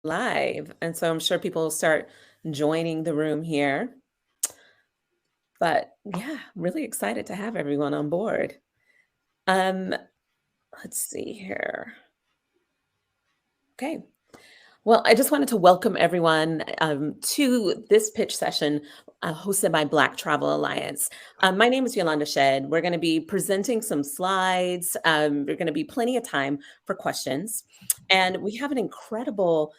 Live. And so I'm sure people will start joining the room here. But yeah, really excited to have everyone on board. Um, let's see here. Okay. Well, I just wanted to welcome everyone to this pitch session hosted by Black Travel Alliance. My name is Eulanda Shead. We're going to be presenting some slides. There's going to be plenty of time for questions. And we have an incredible,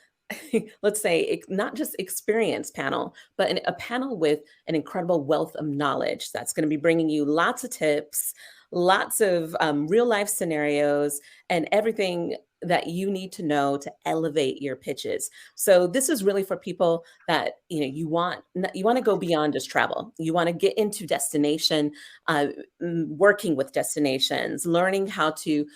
let's say, not just experienced panel, but a panel with an incredible wealth of knowledge that's going to be bringing you lots of tips, lots of real life scenarios, and everything that you need to know to elevate your pitches. So this is really for people that you want to go beyond just travel. You want to get into destination, working with destinations, learning how to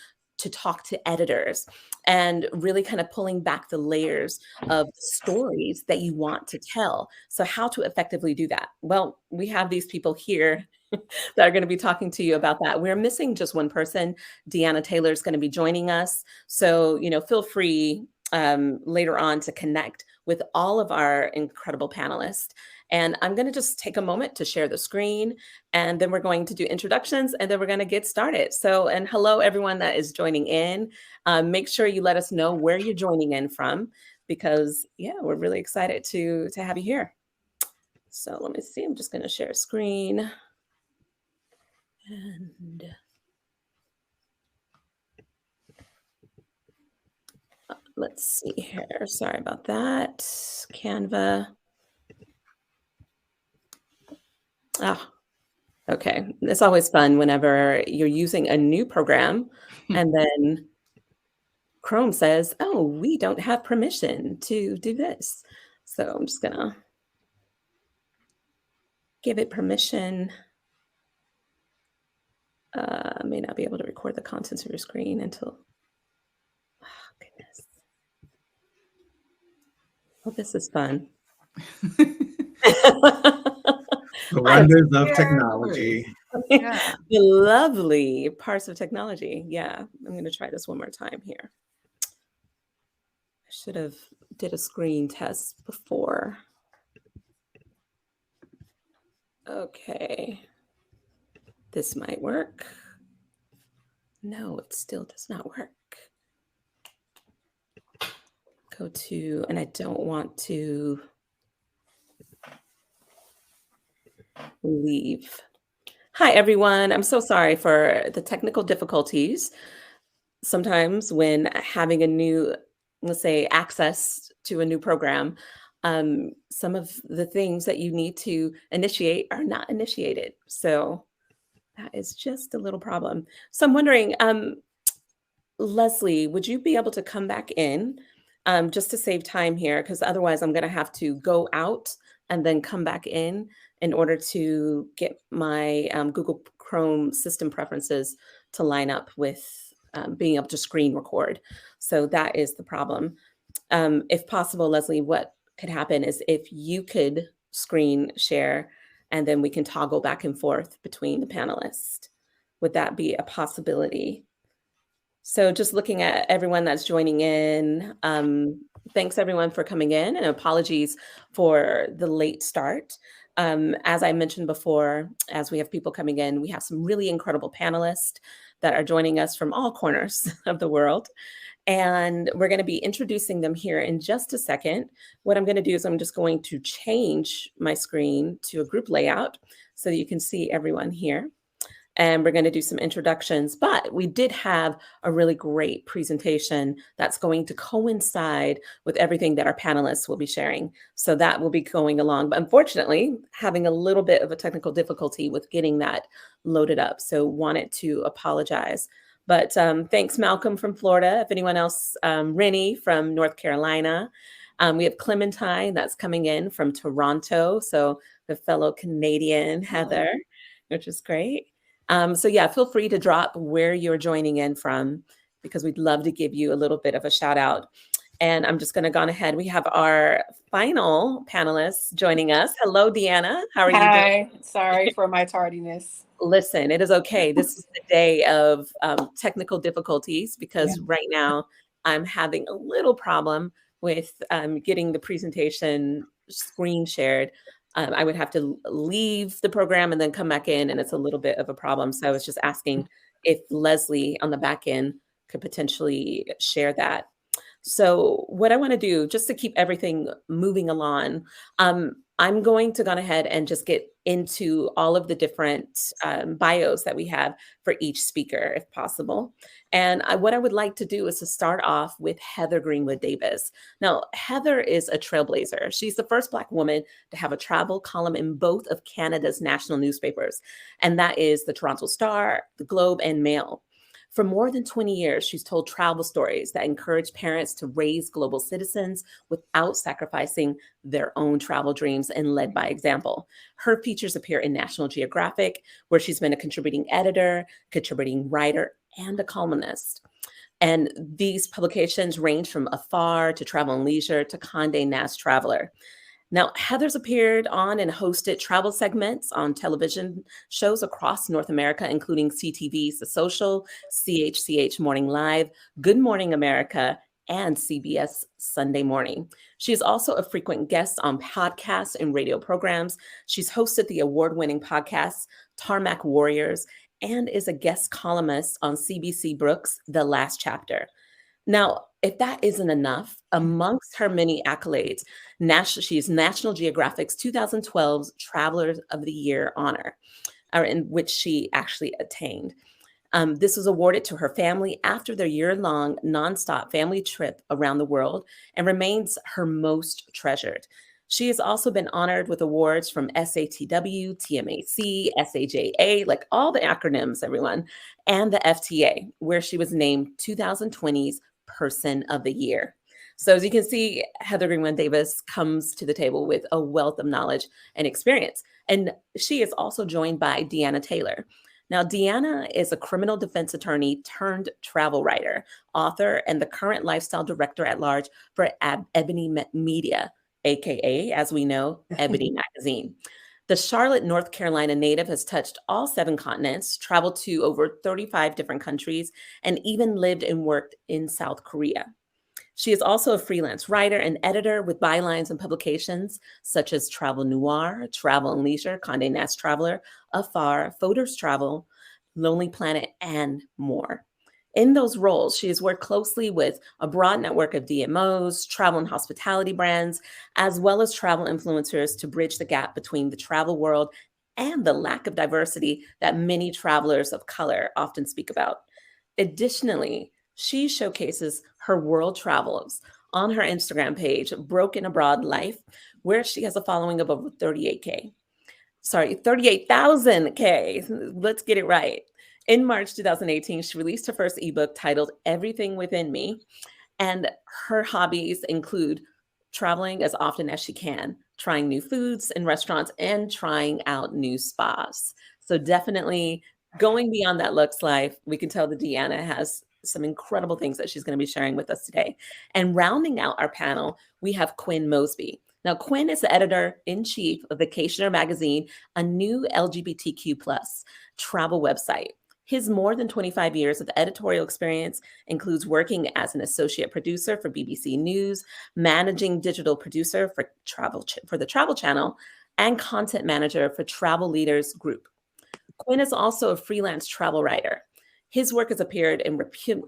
talk to editors, and really kind of pulling back the layers of the stories that you want to tell. So how to effectively do that? Well, we have these people here that are going to be talking to you about that. We're missing just one person. DeAnna Taylor is going to be joining us. So, feel free later on to connect with all of our incredible panelists. And I'm going to just take a moment to share the screen, and then we're going to do introductions, and then we're going to get started. So, and hello, everyone that is joining in. Make sure you let us know where you're joining in from, because yeah, we're really excited to have you here. So let me see, I'm just going to share a screen. And let's see here. Sorry about that. Canva. Okay. It's always fun whenever you're using a new program and then Chrome says, oh, we don't have permission to do this. So I'm just going to give it permission. I may not be able to record the contents of your screen until, oh, goodness. Well, this is fun. The wonders of technology. Yeah. The lovely parts of technology. Yeah. I'm going to try this one more time here. I should have did a screen test before. Okay. This might work. No, it still does not work. Go to, and I don't want to leave. Hi, everyone. I'm so sorry for the technical difficulties. Sometimes when having a new, let's say, access to a new program, some of the things that you need to initiate are not initiated. So that is just a little problem. So I'm wondering, Leslie, would you be able to come back in just to save time here? Because otherwise I'm going to have to go out and then come back in order to get my Google Chrome system preferences to line up with being able to screen record. So that is the problem. If possible, Leslie, what could happen is if you could screen share, and then we can toggle back and forth between the panelists. Would that be a possibility? So just looking at everyone that's joining in, thanks everyone for coming in, and apologies for the late start. As I mentioned before, as we have people coming in, we have some really incredible panelists that are joining us from all corners of the world. And we're going to be introducing them here in just a second. What I'm going to do is I'm just going to change my screen to a group layout so that you can see everyone here. And we're going to do some introductions, but we did have a really great presentation that's going to coincide with everything that our panelists will be sharing. So that will be going along, but unfortunately having a little bit of a technical difficulty with getting that loaded up. So wanted to apologize. But thanks, Malcolm from Florida. If anyone else, Rennie from North Carolina. We have Clementine that's coming in from Toronto. So the fellow Canadian, Heather, which is great. So yeah, feel free to drop where you're joining in from, because we'd love to give you a little bit of a shout out. And I'm just going to go on ahead. We have our final panelists joining us. Hello, DeAnna. How are you doing? Hi. Sorry for my tardiness. Listen, it is okay. This is the day of technical difficulties, because right now I'm having a little problem with getting the presentation screen shared. I would have to leave the program and then come back in, and it's a little bit of a problem. So I was just asking if Leslie on the back end could potentially share that. So what I want to do, just to keep everything moving along, I'm going to go ahead and just get into all of the different bios that we have for each speaker, if possible. And what I would like to do is to start off with Heather Greenwood-Davis. Now, Heather is a trailblazer. She's the first Black woman to have a travel column in both of Canada's national newspapers, and that is the Toronto Star, the Globe, and Mail. For more than 20 years, she's told travel stories that encourage parents to raise global citizens without sacrificing their own travel dreams and led by example. Her features appear in National Geographic, where she's been a contributing editor, contributing writer, and a columnist. And these publications range from Afar to Travel and Leisure to Condé Nast Traveler. Now, Heather's appeared on and hosted travel segments on television shows across North America, including CTV's The Social, CHCH Morning Live, Good Morning America, and CBS Sunday Morning. She is also a frequent guest on podcasts and radio programs. She's hosted the award-winning podcast Tarmac Warriors and is a guest columnist on CBC Brooks' The Last Chapter. Now, if that isn't enough, amongst her many accolades, she's National Geographic's 2012 Traveler of the Year honor, in which she actually attained. This was awarded to her family after their year-long nonstop family trip around the world and remains her most treasured. She has also been honored with awards from SATW, TMAC, SAJA, like all the acronyms, everyone, and the FTA, where she was named 2020's Person of the Year. So as you can see, Heather Greenwood-Davis comes to the table with a wealth of knowledge and experience. And she is also joined by DeAnna Taylor. Now, DeAnna is a criminal defense attorney turned travel writer, author, and the current lifestyle director at large for Ebony Media, AKA, as we know, Ebony Magazine. The Charlotte, North Carolina native has touched all 7 continents, traveled to over 35 different countries, and even lived and worked in South Korea. She is also a freelance writer and editor with bylines and publications such as Travel Noir, Travel and Leisure, Condé Nast Traveler, Afar, Photos Travel, Lonely Planet, and more. In those roles, she has worked closely with a broad network of DMOs, travel and hospitality brands, as well as travel influencers to bridge the gap between the travel world and the lack of diversity that many travelers of color often speak about. Additionally, she showcases her world travels on her Instagram page, Broken Abroad Life, where she has a following of over 38,000 K. Let's get it right. In March 2018, she released her first ebook titled Everything Within Me, and her hobbies include traveling as often as she can, trying new foods and restaurants, and trying out new spas. So definitely going beyond that looks life. We can tell that DeAnna has some incredible things that she's going to be sharing with us today. And rounding out our panel, we have Kwin Mosby. Now, Kwin is the editor-in-chief of Vacationer Magazine, a new LGBTQ+ travel website. His more than 25 years of editorial experience includes working as an associate producer for BBC News, managing digital producer for the Travel Channel, and content manager for Travel Leaders Group. Kwin is also a freelance travel writer. His work has appeared in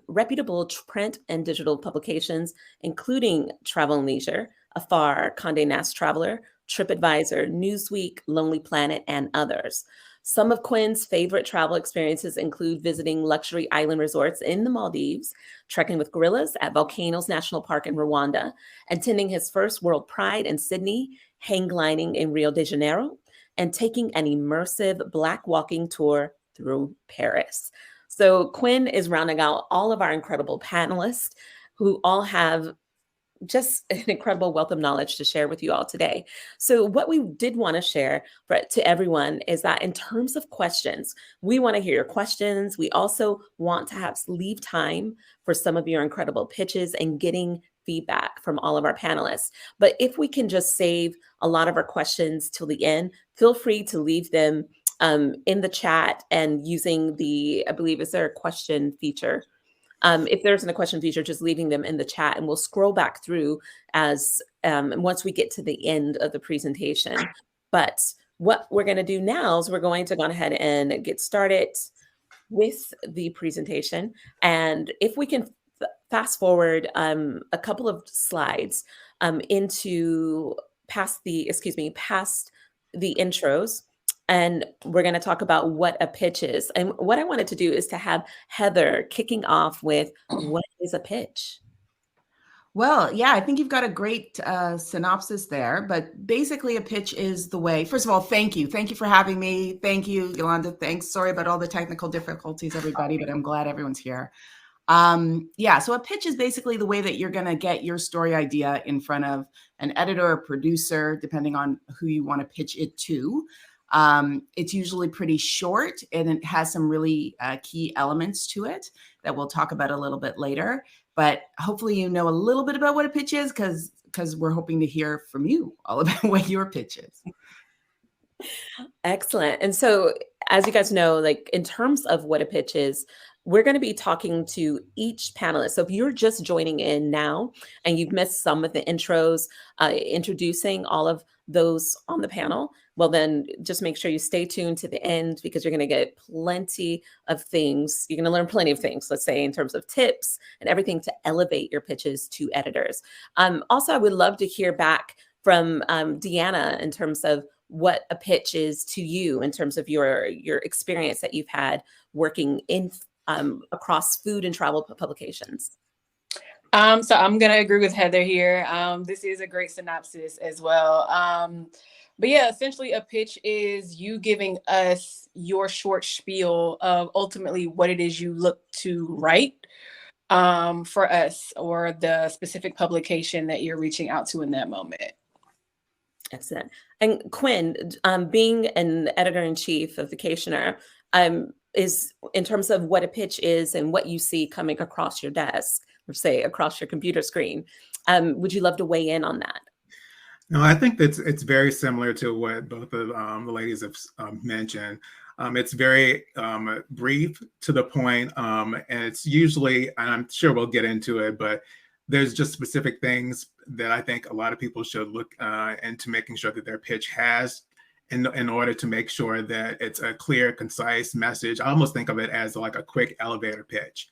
reputable print and digital publications, including Travel and Leisure, Afar, Condé Nast Traveler, TripAdvisor, Newsweek, Lonely Planet, and others. Some of Kwin's favorite travel experiences include visiting luxury island resorts in the Maldives, trekking with gorillas at Volcanoes National Park in Rwanda, attending his first World Pride in Sydney, hang gliding in Rio de Janeiro, and taking an immersive Black walking tour through Paris. So Kwin is rounding out all of our incredible panelists who all have just an incredible wealth of knowledge to share with you all today. So what we did want to share to everyone is that in terms of questions, we want to hear your questions. We also want to leave time for some of your incredible pitches and getting feedback from all of our panelists. But if we can just save a lot of our questions till the end, feel free to leave them in the chat and using I believe, is there a question feature If there's a question feature, just leaving them in the chat, and we'll scroll back through as once we get to the end of the presentation. But what we're going to do now is we're going to go ahead and get started with the presentation. And if we can fast forward a couple of slides into past the intros, and we're going to talk about what a pitch is. And what I wanted to do is to have Heather kicking off with what is a pitch? Well, yeah, I think you've got a great synopsis there, but basically a pitch is the way. First of all, thank you. Thank you for having me. Thank you, Eulanda. Thanks. Sorry about all the technical difficulties, everybody, but I'm glad everyone's here. Yeah, so a pitch is basically the way that you're going to get your story idea in front of an editor or producer, depending on who you want to pitch it to. It's usually pretty short, and it has some really key elements to it that we'll talk about a little bit later. But hopefully you know a little bit about what a pitch is, because we're hoping to hear from you all about what your pitch is. Excellent. And so, as you guys know, like in terms of what a pitch is, we're going to be talking to each panelist. So if you're just joining in now and you've missed some of the intros, introducing all of those on the panel, well, then just make sure you stay tuned to the end, because you're going to get plenty of things. You're going to learn plenty of things, let's say, in terms of tips and everything to elevate your pitches to editors. Also, I would love to hear back from DeAnna in terms of what a pitch is to you, in terms of your experience that you've had working in across food and travel publications. So I'm going to agree with Heather here. This is a great synopsis as well. But yeah, essentially a pitch is you giving us your short spiel of ultimately what it is you look to write for us, or the specific publication that you're reaching out to in that moment. Excellent. And Kwin, being an editor-in-chief of Vacationer, is in terms of what a pitch is and what you see coming across your desk, or say across your computer screen, would you love to weigh in on that? No, I think that it's very similar to what both of the ladies have mentioned. It's very brief, to the point, and it's usually, and I'm sure we'll get into it, but there's just specific things that I think a lot of people should look into making sure that their pitch has, in order to make sure that it's a clear, concise message. I almost think of it as like a quick elevator pitch.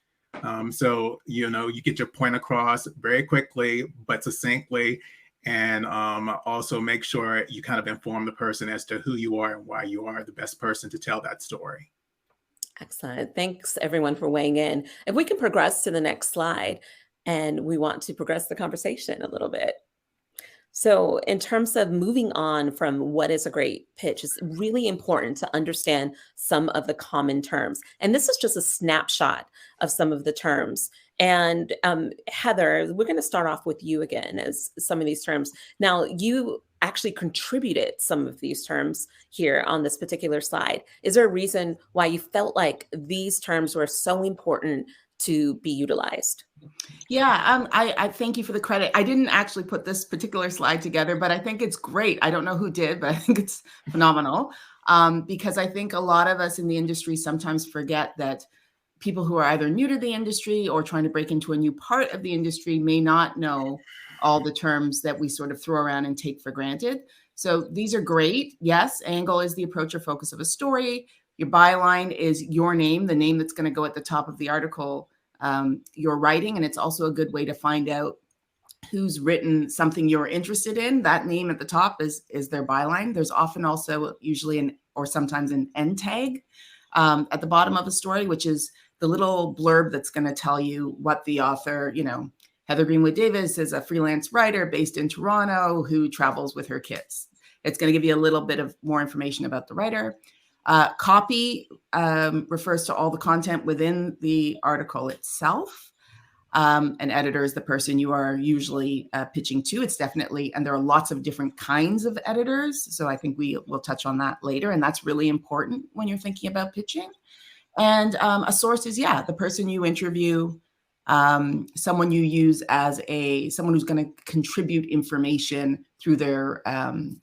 So, you get your point across very quickly, but succinctly, and also make sure you kind of inform the person as to who you are and why you are the best person to tell that story. Excellent. Thanks, everyone, for weighing in. If we can progress to the next slide, and we want to progress the conversation a little bit. So in terms of moving on from what is a great pitch, it's really important to understand some of the common terms. And this is just a snapshot of some of the terms. And Heather, we're going to start off with you again as some of these terms. Now, you actually contributed some of these terms here on this particular slide. Is there a reason why you felt like these terms were so important to be utilized? Yeah, I thank you for the credit. I didn't actually put this particular slide together, but I think it's great. I don't know who did, but I think it's phenomenal, because I think a lot of us in the industry sometimes forget that people who are either new to the industry or trying to break into a new part of the industry may not know all the terms that we sort of throw around and take for granted. So these are great. Yes, angle is the approach or focus of a story. Your byline is your name, the name that's going to go at the top of the article you're writing. And it's also a good way to find out who's written something you're interested in. That name at the top is their byline. There's often also usually or sometimes an end tag at the bottom of a story, which is the little blurb that's going to tell you what the author, Heather Greenwood-Davis is a freelance writer based in Toronto who travels with her kids. It's going to give you a little bit of more information about the writer. Copy refers to all the content within the article itself. An editor is the person you are usually pitching to. It's definitely, and there are lots of different kinds of editors. So I think we will touch on that later. And that's really important when you're thinking about pitching. And a source is, the person you interview, someone you use as someone who's going to contribute information through their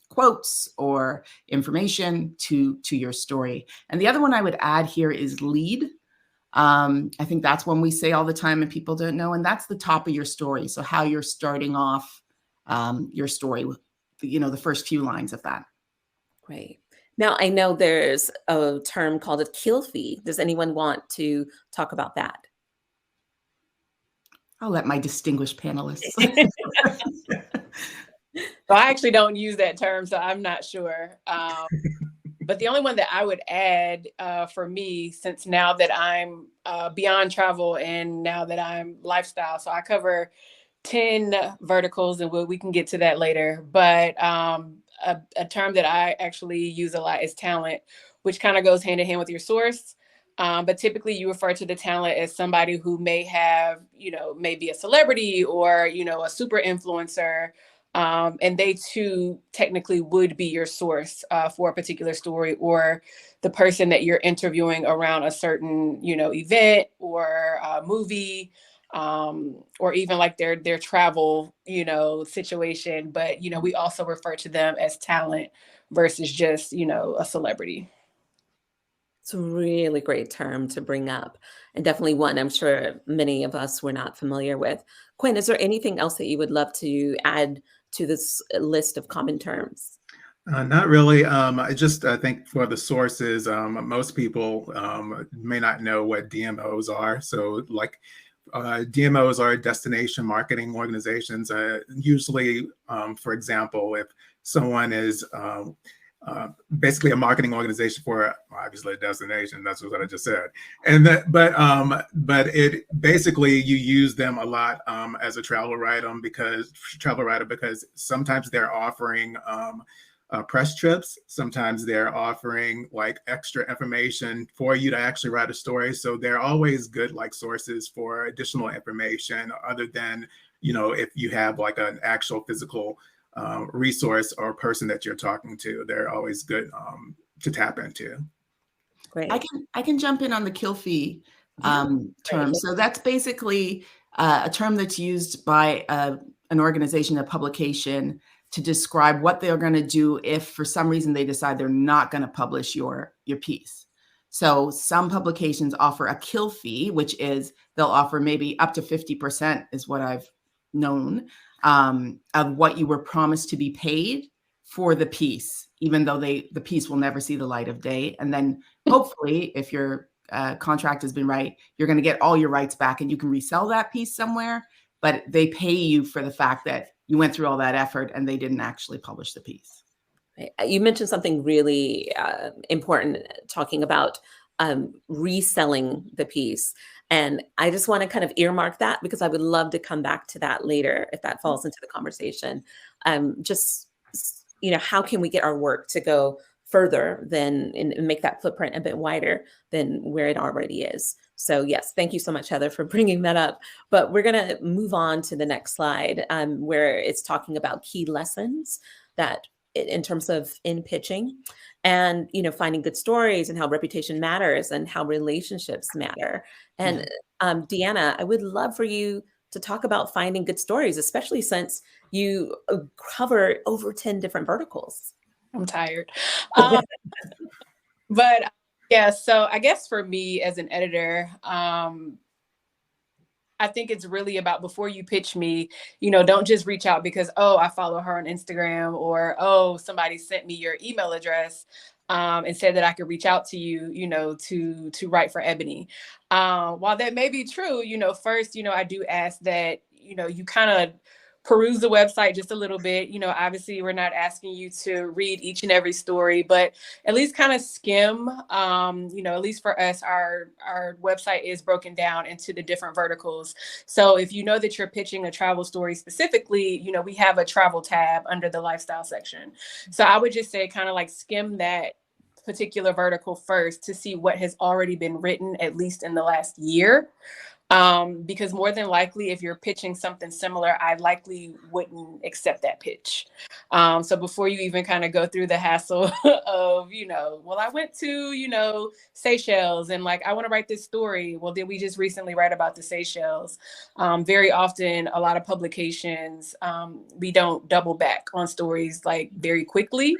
quotes or information to your story. And the other one I would add here is lead. I think that's when we say all the time and people don't know, and that's the top of your story. So how you're starting off your story with, the first few lines of that. Great. Now, I know there's a term called a kill fee. Does anyone want to talk about that? I'll let my distinguished panelists. So I actually don't use that term, so I'm not sure. But the only one that I would add for me, since now that I'm beyond travel and now that I'm lifestyle, so I cover 10 verticals, and we can get to that later. But a term that I actually use a lot is talent, which kind of goes hand in hand with your source. But typically you refer to the talent as somebody who may have, maybe a celebrity or, a super influencer. And they too technically would be your source for a particular story, or the person that you're interviewing around a certain, event or movie, or even like their travel, situation. But, we also refer to them as talent versus just, a celebrity. It's a really great term to bring up, and definitely one I'm sure many of us were not familiar with. Kwin, is there anything else that you would love to add to this list of common terms? Not really. I think for the sources, most people may not know what DMOs are. So like DMOs are destination marketing organizations. Usually, for example, if someone is basically a marketing organization for obviously a destination, that's what I just said. And that, but it basically you use them a lot as a travel writer because sometimes they're offering press trips. Sometimes they're offering like extra information for you to actually write a story. So they're always good like sources for additional information other than, if you have like an actual physical resource or person that you're talking to. They're always good to tap into. Great. I can jump in on the kill fee term. So that's basically a term that's used by an organization, a publication, to describe what they're going to do if for some reason they decide they're not going to publish your piece. So some publications offer a kill fee, which is they'll offer maybe up to 50% is what I've known of what you were promised to be paid for the piece, even though the piece will never see the light of day. And then hopefully if your contract has been right, you're going to get all your rights back and you can resell that piece somewhere, but they pay you for the fact that you went through all that effort and they didn't actually publish the piece. You mentioned something really important, talking about reselling the piece. And I just want to kind of earmark that because I would love to come back to that later if that falls into the conversation. How can we get our work to go further than and make that footprint a bit wider than where it already is? So yes, thank you so much, Heather, for bringing that up. But we're going to move on to the next slide where it's talking about key lessons that in terms of in pitching and, finding good stories and how reputation matters and how relationships matter. And DeAnna, I would love for you to talk about finding good stories, especially since you cover over 10 different verticals. I'm tired. But yeah, so I guess for me as an editor, I think it's really about before you pitch me, don't just reach out because, I follow her on Instagram or, somebody sent me your email address and said that I could reach out to you, to write for Ebony. While that may be true, first, I do ask that, you kind of peruse the website just a little bit. Obviously we're not asking you to read each and every story, but at least kind of skim, at least for us, our website is broken down into the different verticals. So if you know that you're pitching a travel story specifically, we have a travel tab under the lifestyle section. So I would just say kind of like skim that particular vertical first to see what has already been written, at least in the last year. Because more than likely, if you're pitching something similar, I likely wouldn't accept that pitch. So before you even kind of go through the hassle of, I went to, Seychelles and I want to write this story. Well, did we just recently write about the Seychelles? Very often, a lot of publications, we don't double back on stories very quickly,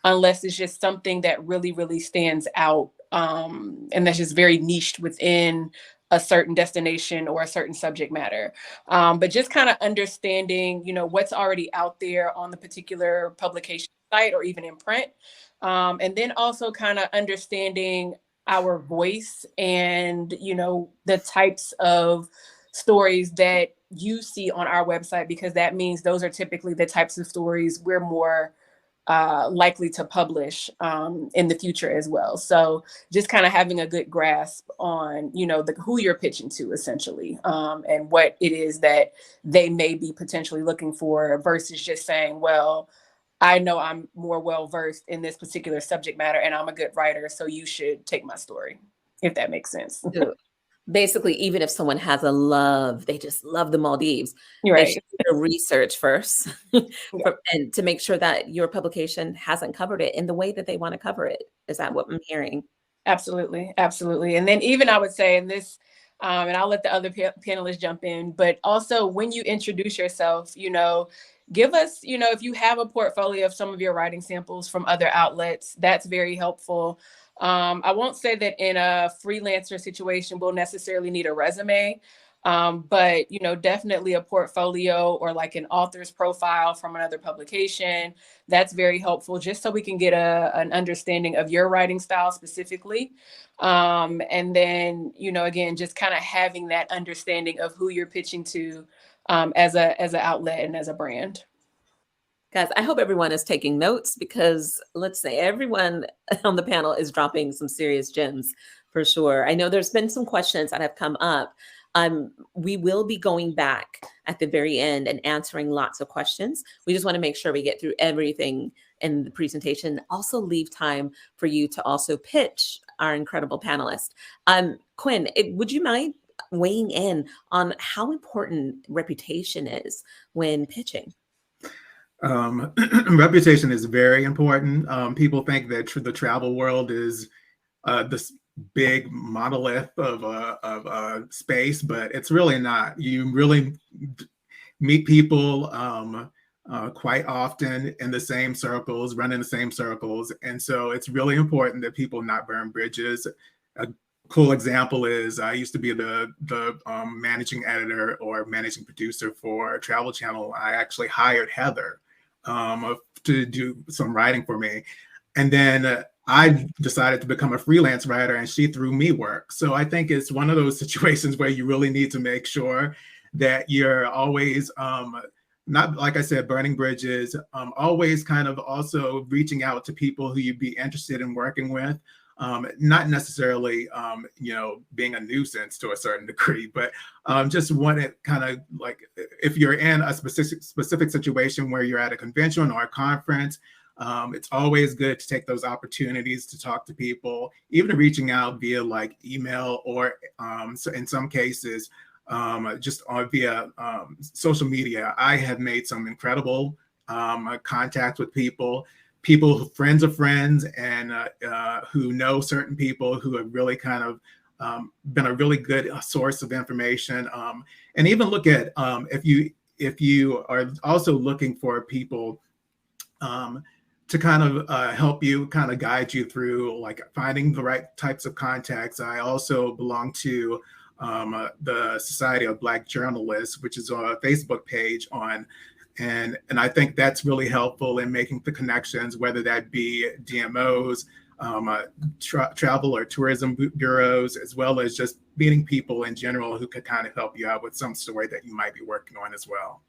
unless it's just something that really, really stands out and that's just very niched within a certain destination or a certain subject matter. But just kind of understanding, what's already out there on the particular publication site or even in print. And then also kind of understanding our voice and, the types of stories that you see on our website, because that means those are typically the types of stories we're more likely to publish in the future as well. So just kind of having a good grasp on, who you're pitching to essentially, and what it is that they may be potentially looking for, versus just saying, well, I know I'm more well-versed in this particular subject matter and I'm a good writer, so you should take my story, if that makes sense. So basically, even if someone has they just love the Maldives, You're they right. should do their research first and to make sure that your publication hasn't covered it in the way that they want to cover it. Is that what I'm hearing? Absolutely. Absolutely. And then even I would say in this, and I'll let the other panelists jump in, but also when you introduce yourself, give us, if you have a portfolio of some of your writing samples from other outlets, that's very helpful. I won't say that in a freelancer situation, we'll necessarily need a resume, but, definitely a portfolio or like an author's profile from another publication. That's very helpful, just so we can get an understanding of your writing style specifically. And then, again, just kind of having that understanding of who you're pitching to as an outlet and as a brand. Guys, I hope everyone is taking notes, because let's say everyone on the panel is dropping some serious gems for sure. I know there's been some questions that have come up. We will be going back at the very end and answering lots of questions. We just want to make sure we get through everything in the presentation. Also leave time for you to also pitch our incredible panelists. Kwin, would you mind weighing in on how important reputation is when pitching? Reputation is very important. People think that the travel world is this big monolith of space, but it's really not. You really meet people quite often in the same circles, run in the same circles, and so it's really important that people not burn bridges. A cool example is I used to be the managing editor or managing producer for Travel Channel. I actually hired Heather to do some writing for me. And then I decided to become a freelance writer, and she threw me work. So I think it's one of those situations where you really need to make sure that you're always, not, like I said, burning bridges, always kind of also reaching out to people who you'd be interested in working with. Not necessarily, being a nuisance to a certain degree, but just want it kind of like, if you're in a specific situation where you're at a convention or a conference, it's always good to take those opportunities to talk to people, even reaching out via like email or so in some cases, just via social media. I have made some incredible contacts with people, friends of friends, and who know certain people who have really kind of been a really good source of information. And even look at if you are also looking for people to kind of help you, kind of guide you through like finding the right types of contacts. I also belong to the Society of Black Journalists, which is a Facebook page on. And I think that's really helpful in making the connections, whether that be DMOs, travel or tourism bureaus, as well as just meeting people in general who could kind of help you out with some story that you might be working on as well.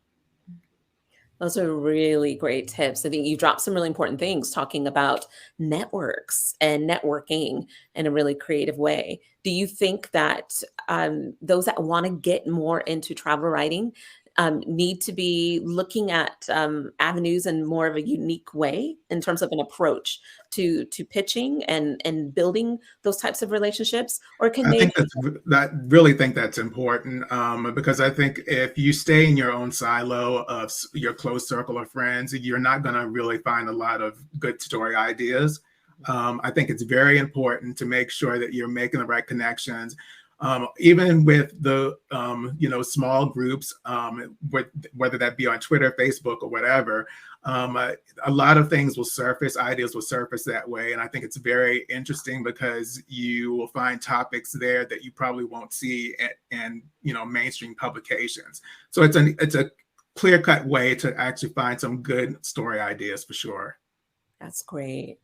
Those are really great tips. I think you dropped some really important things talking about networks and networking in a really creative way. Do you think that those that want to get more into travel writing need to be looking at avenues in more of a unique way in terms of an approach to pitching and building those types of relationships? Or can I really think that's important, because I think if you stay in your own silo of your close circle of friends, you're not going to really find a lot of good story ideas. I think it's very important to make sure that you're making the right connections. Even with the small groups, whether that be on Twitter, Facebook, or whatever, A lot of things will surface, ideas will surface that way. And I think it's very interesting because you will find topics there that you probably won't see in mainstream publications. So it's a clear-cut way to actually find some good story ideas for sure. That's great.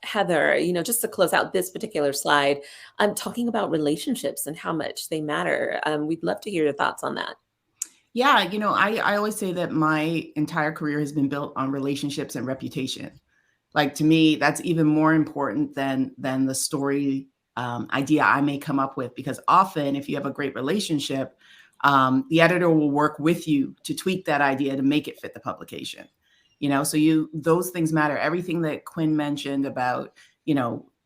Heather, just to close out this particular slide, I'm talking about relationships and how much they matter. We'd love to hear your thoughts on that. Yeah, I always say that my entire career has been built on relationships and reputation. Like, to me, that's even more important than the story idea I may come up with, because often if you have a great relationship, the editor will work with you to tweak that idea to make it fit the publication. So those things matter. Everything that Kwin mentioned about,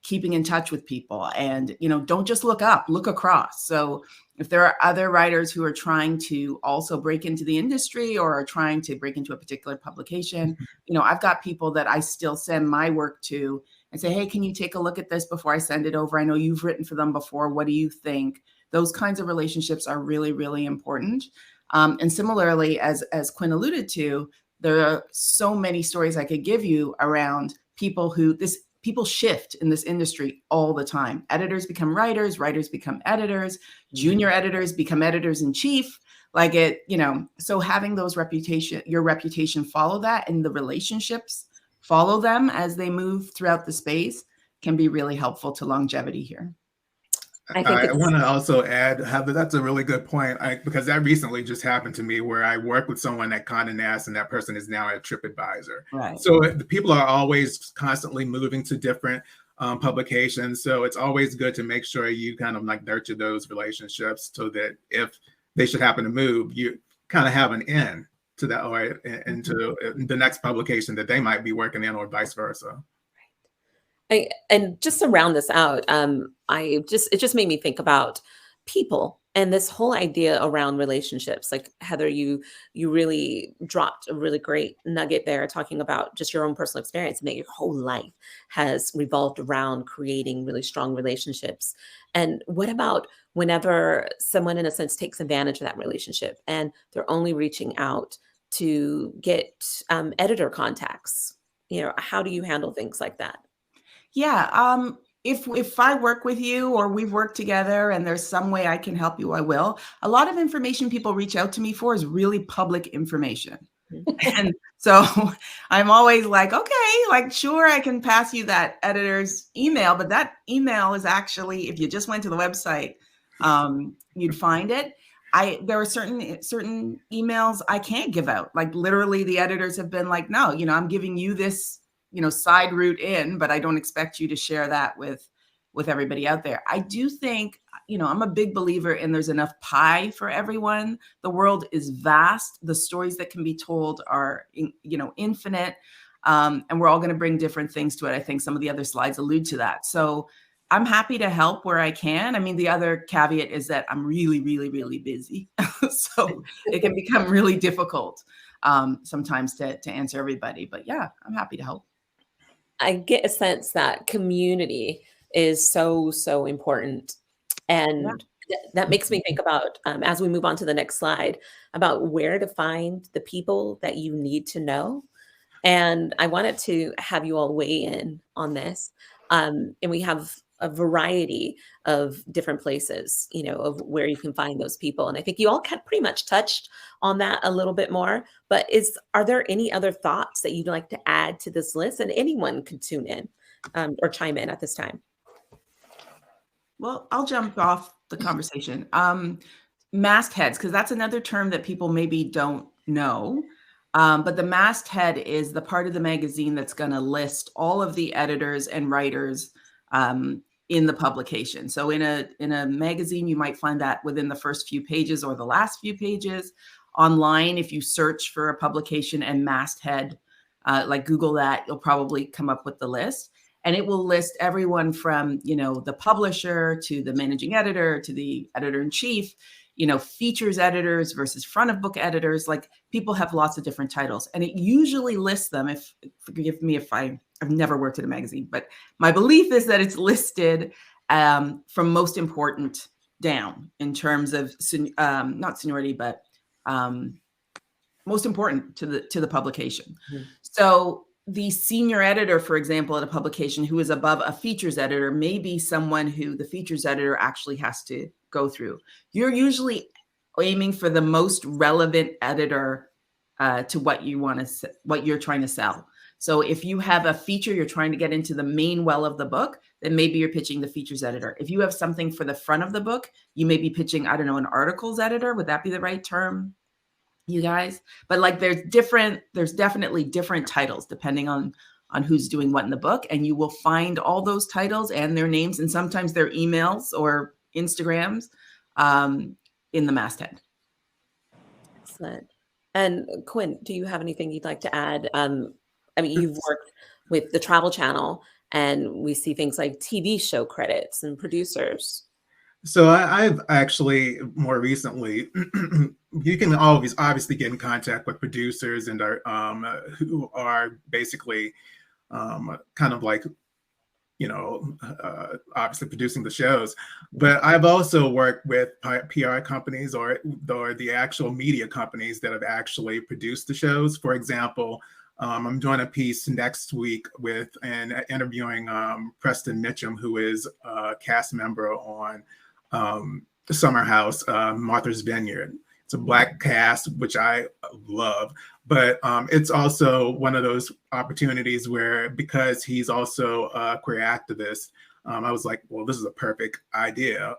keeping in touch with people, and, don't just look up, look across. So if there are other writers who are trying to also break into the industry or are trying to break into a particular publication, I've got people that I still send my work to and say, hey, can you take a look at this before I send it over? I know you've written for them before. What do you think? Those kinds of relationships are really, really important. And similarly, as Kwin alluded to, there are so many stories I could give you around people people shift in this industry all the time. Editors become writers, writers become editors, junior editors become editors in chief. So having your reputation follow that, and the relationships follow them as they move throughout the space, can be really helpful to longevity here. I want to also add, Heather, that's a really good point, because that recently just happened to me, where I worked with someone at Condé Nast, and that person is now at TripAdvisor. Right. So the people are always constantly moving to different publications. So it's always good to make sure you kind of nurture those relationships, so that if they should happen to move, you kind of have an in to that, or into the next publication that they might be working in, or vice versa. And just to round this out, it just made me think about people and this whole idea around relationships. Like, Heather, you really dropped a really great nugget there, talking about just your own personal experience, and that your whole life has revolved around creating really strong relationships. And what about whenever someone, in a sense, takes advantage of that relationship and they're only reaching out to get editor contacts? How do you handle things like that? Yeah. If I work with you, or we've worked together and there's some way I can help you, I will. A lot of information people reach out to me for is really public information. And so I'm always like, okay, sure, I can pass you that editor's email, but that email is actually, if you just went to the website, you'd find it. There are certain emails I can't give out. Literally, the editors have been like, no, I'm giving you this, side route in, but I don't expect you to share that with everybody out there. I do think, I'm a big believer in there's enough pie for everyone. The world is vast. The stories that can be told are, infinite. And we're all going to bring different things to it. I think some of the other slides allude to that. So I'm happy to help where I can. I mean, the other caveat is that I'm really, really, really busy. So it can become really difficult sometimes to answer everybody. But yeah, I'm happy to help. I get a sense that community is so, so important. And that makes me think about, as we move on to the next slide, about where to find the people that you need to know. And I wanted to have you all weigh in on this. And we have a variety of different places, of where you can find those people. And I think you all pretty much touched on that a little bit more, but are there any other thoughts that you'd like to add to this list? And anyone could tune in or chime in at this time. Well, I'll jump off the conversation. Mastheads, because that's another term that people maybe don't know. But the masthead is the part of the magazine that's going to list all of the editors and writers in the publication. So in a magazine, you might find that within the first few pages or the last few pages. Online, if you search for a publication and masthead, Google that, you'll probably come up with the list. And it will list everyone from, the publisher to the managing editor to the editor-in-chief, features editors versus front of book editors. People have lots of different titles, and it usually lists them. Forgive me if I've never worked at a magazine, but my belief is that it's listed from most important down in terms of not seniority, but most important to the publication. Mhm. So the senior editor, for example, at a publication who is above a features editor may be someone who the features editor actually has to go through. You're usually aiming for the most relevant editor to what you're trying to sell. So if you have a feature you're trying to get into the main well of the book, then maybe you're pitching the features editor. If you have something for the front of the book, you may be pitching, I don't know, an articles editor. Would that be the right term, you guys? But like there's definitely different titles depending on who's doing what in the book. And you will find all those titles and their names and sometimes their emails or Instagrams in the masthead. Excellent. And Kwin, do you have anything you'd like to add? I mean, you've worked with the Travel Channel, and we see things like TV show credits and producers. So I've actually more recently, you can always obviously get in contact with producers and are who are basically kind of like, you know, obviously producing the shows. But I've also worked with PR companies or the actual media companies that have actually produced the shows. For example, I'm doing a piece next week with and interviewing Preston Mitchum, who is a cast member on Summer House, Martha's Vineyard. It's a Black cast, which I love, but it's also one of those opportunities where, because he's also a queer activist, I was like, well, this is a perfect idea,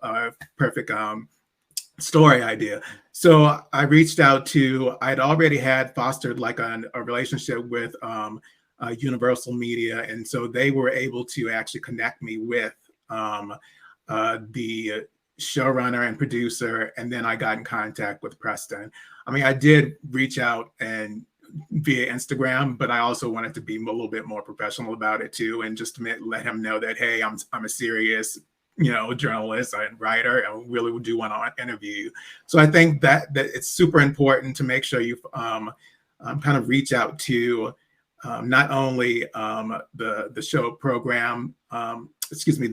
perfect story idea. So I reached out to, I'd already had fostered like a relationship with Universal Media. And so they were able to actually connect me with the showrunner and producer, and then I got in contact with Preston. I mean, I did reach out and via Instagram, but I also wanted to be a little bit more professional about it too, and just to let him know that, hey, I'm a serious, you know, journalist and writer, and really do want to interview you. So I think that it's super important to make sure you kind of reach out to not only the show program, excuse me,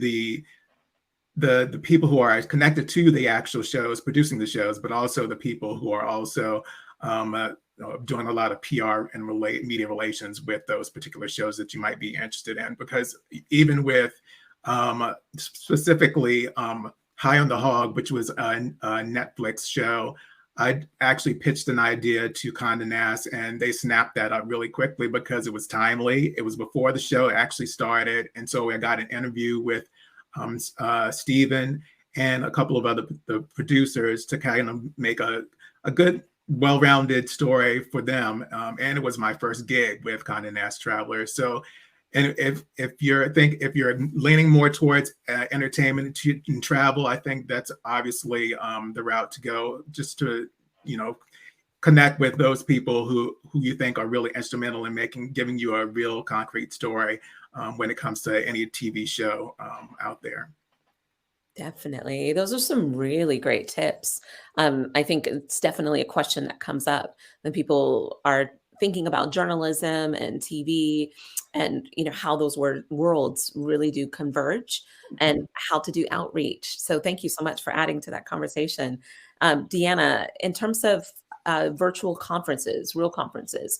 the people who are connected to the actual shows, producing the shows, but also the people who are also doing a lot of PR and media relations with those particular shows that you might be interested in. Because even with specifically High on the Hog, which was a Netflix show, I actually pitched an idea to Condé Nast, and they snapped that up really quickly because it was timely. It was before the show actually started. And so I got an interview with Stephen and a couple of the producers to kind of make a good, well-rounded story for them. And it was my first gig with Condé Nast Travelers. So, and if you're leaning more towards entertainment and travel, I think that's obviously the route to go, just to, you know, connect with those people who you think are really instrumental in giving you a real concrete story when it comes to any TV show out there. Definitely. Those are some really great tips. I think it's definitely a question that comes up when people are thinking about journalism and TV, and you know how those worlds really do converge, and how to do outreach. So thank you so much for adding to that conversation. DeAnna, in terms of virtual conferences, real conferences,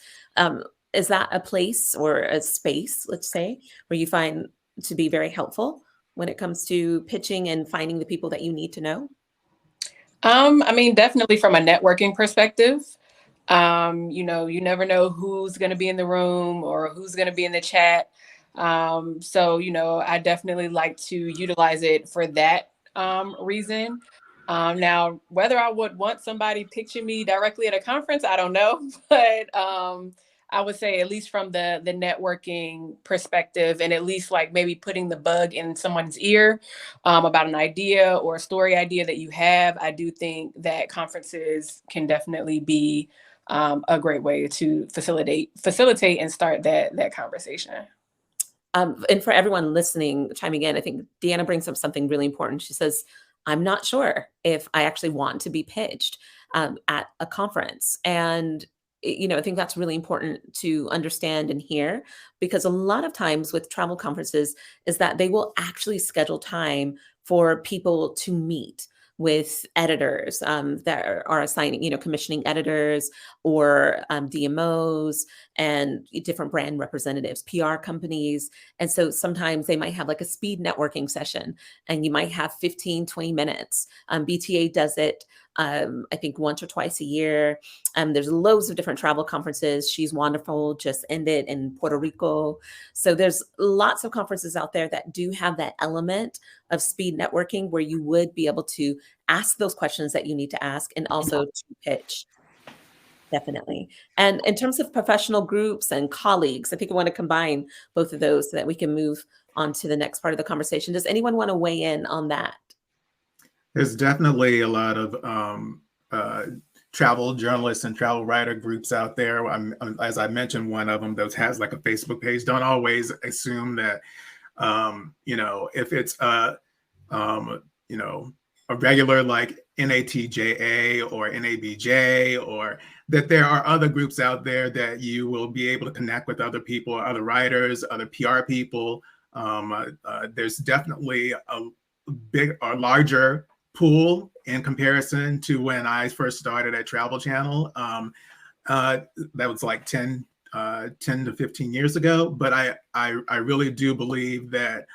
is that a place or a space, let's say, where you find to be very helpful when it comes to pitching and finding the people that you need to know? I mean, definitely from a networking perspective. You know, you never know who's going to be in the room or who's going to be in the chat. So, you know, I definitely like to utilize it for that reason. Now, whether I would want somebody pitching me directly at a conference, I don't know. But I would say, at least from the networking perspective, and at least like maybe putting the bug in someone's ear about an idea or a story idea that you have, I do think that conferences can definitely be a great way to facilitate and start that conversation. And for everyone listening, chiming in, I think DeAnna brings up something really important. She says, I'm not sure if I actually want to be pitched at a conference. And you know, I think that's really important to understand and hear, because a lot of times with travel conferences is that they will actually schedule time for people to meet. with editors that are assigning, commissioning editors or DMOs and different brand representatives, PR companies. And so sometimes they might have like a speed networking session and you might have 15, 20 minutes. BTA does it, I think once or twice a year. There's loads of different travel conferences. She's Wonderful just ended in Puerto Rico. So there's lots of conferences out there that do have that element of speed networking where you would be able to ask those questions that you need to ask and also to pitch. Definitely. And in terms of professional groups and colleagues, I think I want to combine both of those so that we can move on to the next part of the conversation. Does anyone want to weigh in on that? There's definitely a lot of travel journalists and travel writer groups out there. As I mentioned, one of them that has like a Facebook page. Don't always assume that, if it's a regular like NATJA or NABJ, or that there are other groups out there that you will be able to connect with other people, other writers, other PR people. There's definitely a larger pool in comparison to when I first started at Travel Channel. That was like 10 to 15 years ago. But I really do believe that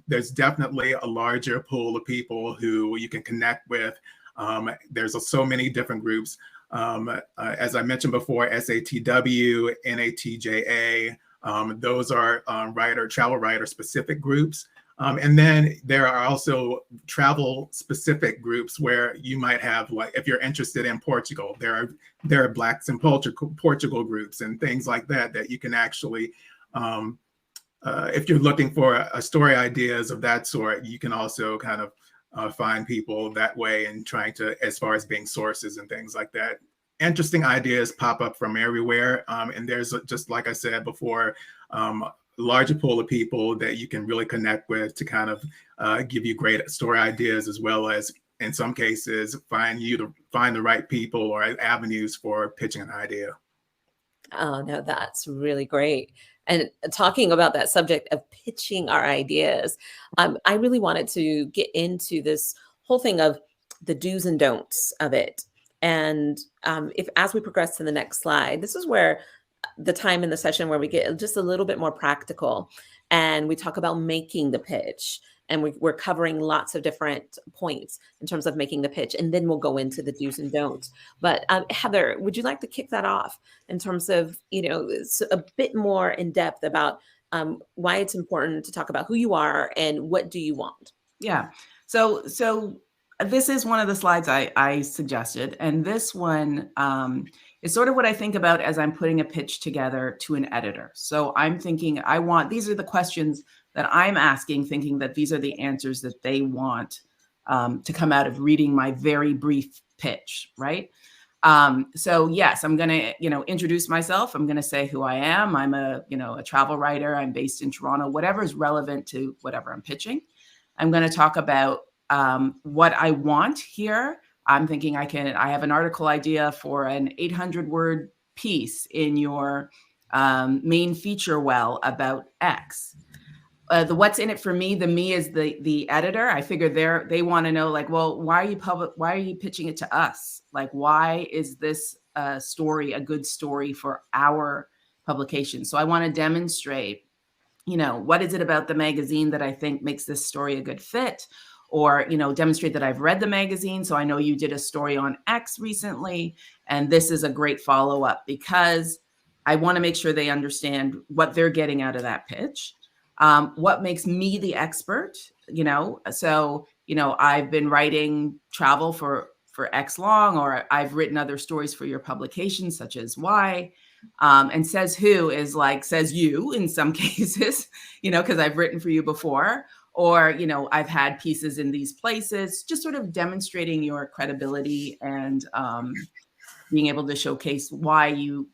there's definitely a larger pool of people who you can connect with. There's so many different groups. As I mentioned before, SATW, NATJA, those are travel writer specific groups. And then there are also travel specific groups where you might have, like, if you're interested in Portugal, there are Blacks in Portugal groups and things like that you can actually, if you're looking for a story ideas of that sort, you can also kind of find people that way and trying to, as far as being sources and things like that. Interesting ideas pop up from everywhere. And there's, just like I said before, larger pool of people that you can really connect with to kind of give you great story ideas, as well as in some cases find the right people or avenues for pitching an idea. Oh no, that's really great. And talking about that subject of pitching our ideas, I really wanted to get into this whole thing of the do's and don'ts of it. And as we progress to the next slide, this is where the time in the session where we get just a little bit more practical and we talk about making the pitch, and we're covering lots of different points in terms of making the pitch, and then we'll go into the do's and don'ts. But Heather, would you like to kick that off in terms of, it's a bit more in depth about why it's important to talk about who you are and what do you want? Yeah. So this is one of the slides I suggested, and this one is sort of what I think about as I'm putting a pitch together to an editor. So I'm thinking, these are the questions that I'm asking, thinking that these are the answers that they want to come out of reading my very brief pitch, right? So yes, I'm going to, introduce myself. I'm going to say who I am. I'm a travel writer. I'm based in Toronto, whatever is relevant to whatever I'm pitching. I'm going to talk about what I want here. I'm thinking I have an article idea for an 800-word piece in your main feature well about X. The what's in it for me, the me is the editor. I figure they want to know, like, well, why are you pitching it to us? Like, why is this story a good story for our publication? So I want to demonstrate, what is it about the magazine that I think makes this story a good fit? Or, demonstrate that I've read the magazine. So I know you did a story on X recently, and this is a great follow-up, because I want to make sure they understand what they're getting out of that pitch. What makes me the expert, so, I've been writing travel for X long, or I've written other stories for your publication, such as Y. And says who is like, says you in some cases, because I've written for you before. Or, I've had pieces in these places, just sort of demonstrating your credibility and being able to showcase why you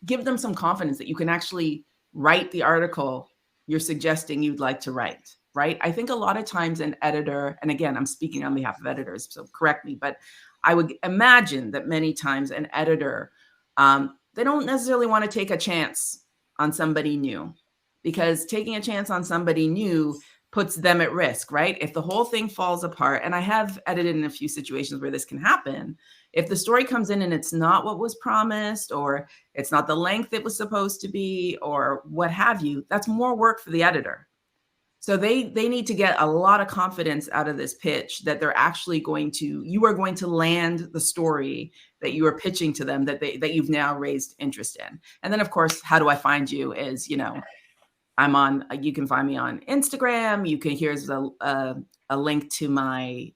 give them some confidence that you can actually write the article you're suggesting you'd like to write, right? I think a lot of times an editor, and again, I'm speaking on behalf of editors, so correct me, but I would imagine that many times an editor, they don't necessarily want to take a chance on somebody new, because taking a chance on somebody new puts them at risk, right? If the whole thing falls apart, and I have edited in a few situations where this can happen, if the story comes in and it's not what was promised, or it's not the length it was supposed to be, or what have you, that's more work for the editor. So they need to get a lot of confidence out of this pitch that they're actually you are going to land the story that you are pitching to them, that you've now raised interest in. And then of course, how do I find you is, you can find me on Instagram. Here's a link to my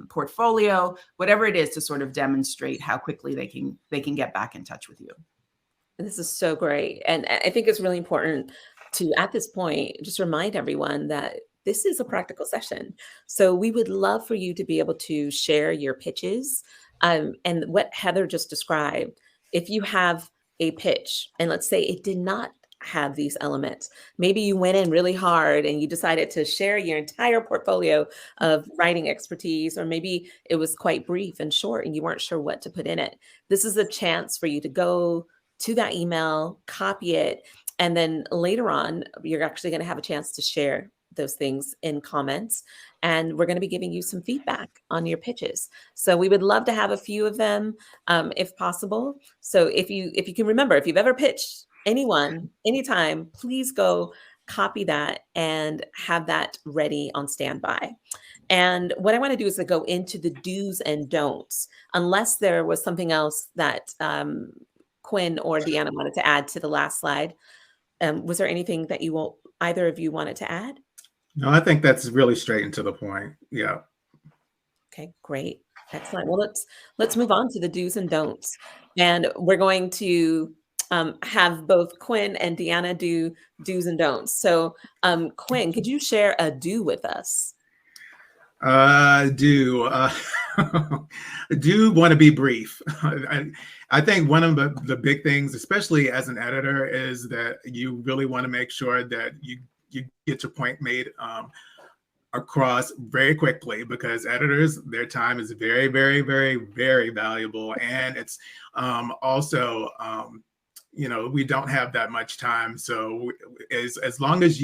portfolio, whatever it is, to sort of demonstrate how quickly they can get back in touch with you. This is so great. And I think it's really important to, at this point, just remind everyone that this is a practical session. So we would love for you to be able to share your pitches. And what Heather just described, if you have a pitch, and let's say it did not have these elements, maybe you went in really hard and you decided to share your entire portfolio of writing expertise, or maybe it was quite brief and short and you weren't sure what to put in it. This is a chance for you to go to that email, copy it, and then later on, you're actually going to have a chance to share those things in comments. And we're going to be giving you some feedback on your pitches. So we would love to have a few of them if possible. So if you can remember, if you've ever pitched anyone, anytime, please go copy that and have that ready on standby. And what I want to do is to go into the do's and don'ts, unless there was something else that Kwin or DeAnna wanted to add to the last slide. Was there anything that either of you wanted to add? No, I think that's really straight and to the point. Yeah. Okay, great. Excellent. Well, let's move on to the do's and don'ts. And we're going to have both Kwin and DeAnna do do's and don'ts. So Kwin, could you share a do with us? Do want to be brief. I think one of the big things, especially as an editor, is that you really want to make sure that you get your point made across very quickly, because editors, their time is very, very, very, very valuable. And it's also, we don't have that much time. So as long as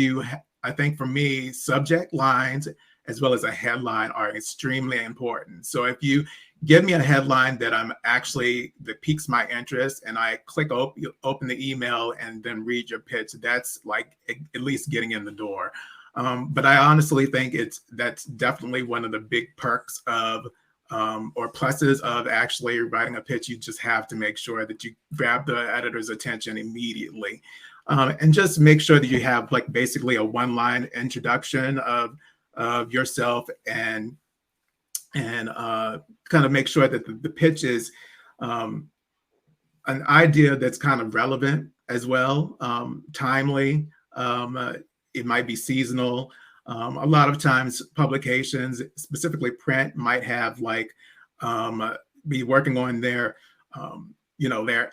I think for me, subject lines as well as a headline are extremely important. So if you give me a headline that piques my interest, and I click open the email and then read your pitch, that's like at least getting in the door. But I honestly think that's definitely one of the big perks of or pluses of actually writing a pitch. You just have to make sure that you grab the editor's attention immediately, and just make sure that you have like basically a one-line introduction of yourself, and kind of make sure that the pitch is an idea that's kind of relevant as well, timely. It might be seasonal. A lot of times publications, specifically print, might have be working on their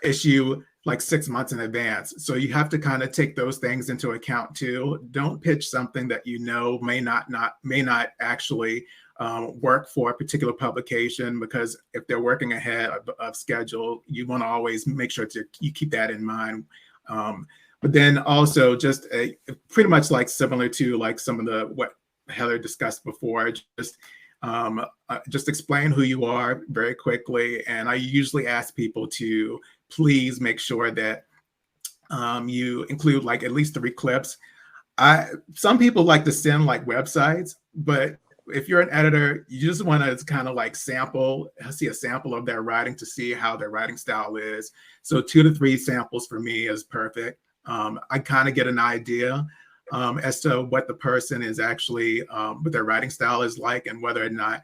issue like 6 months in advance. So you have to kind of take those things into account too. Don't pitch something that may not actually work for a particular publication, because if they're working ahead of schedule, you want to always make sure you keep that in mind. But then also just pretty much like similar to like some of what Heather discussed before, just explain who you are very quickly. And I usually ask people to please make sure that you include like at least 3 clips. Some people like to send like websites, but if you're an editor, you just want to kind of like see a sample of their writing to see how their writing style is. So 2 to 3 samples for me is perfect. I kind of get an idea as to what the person is actually, what their writing style is like, and whether or not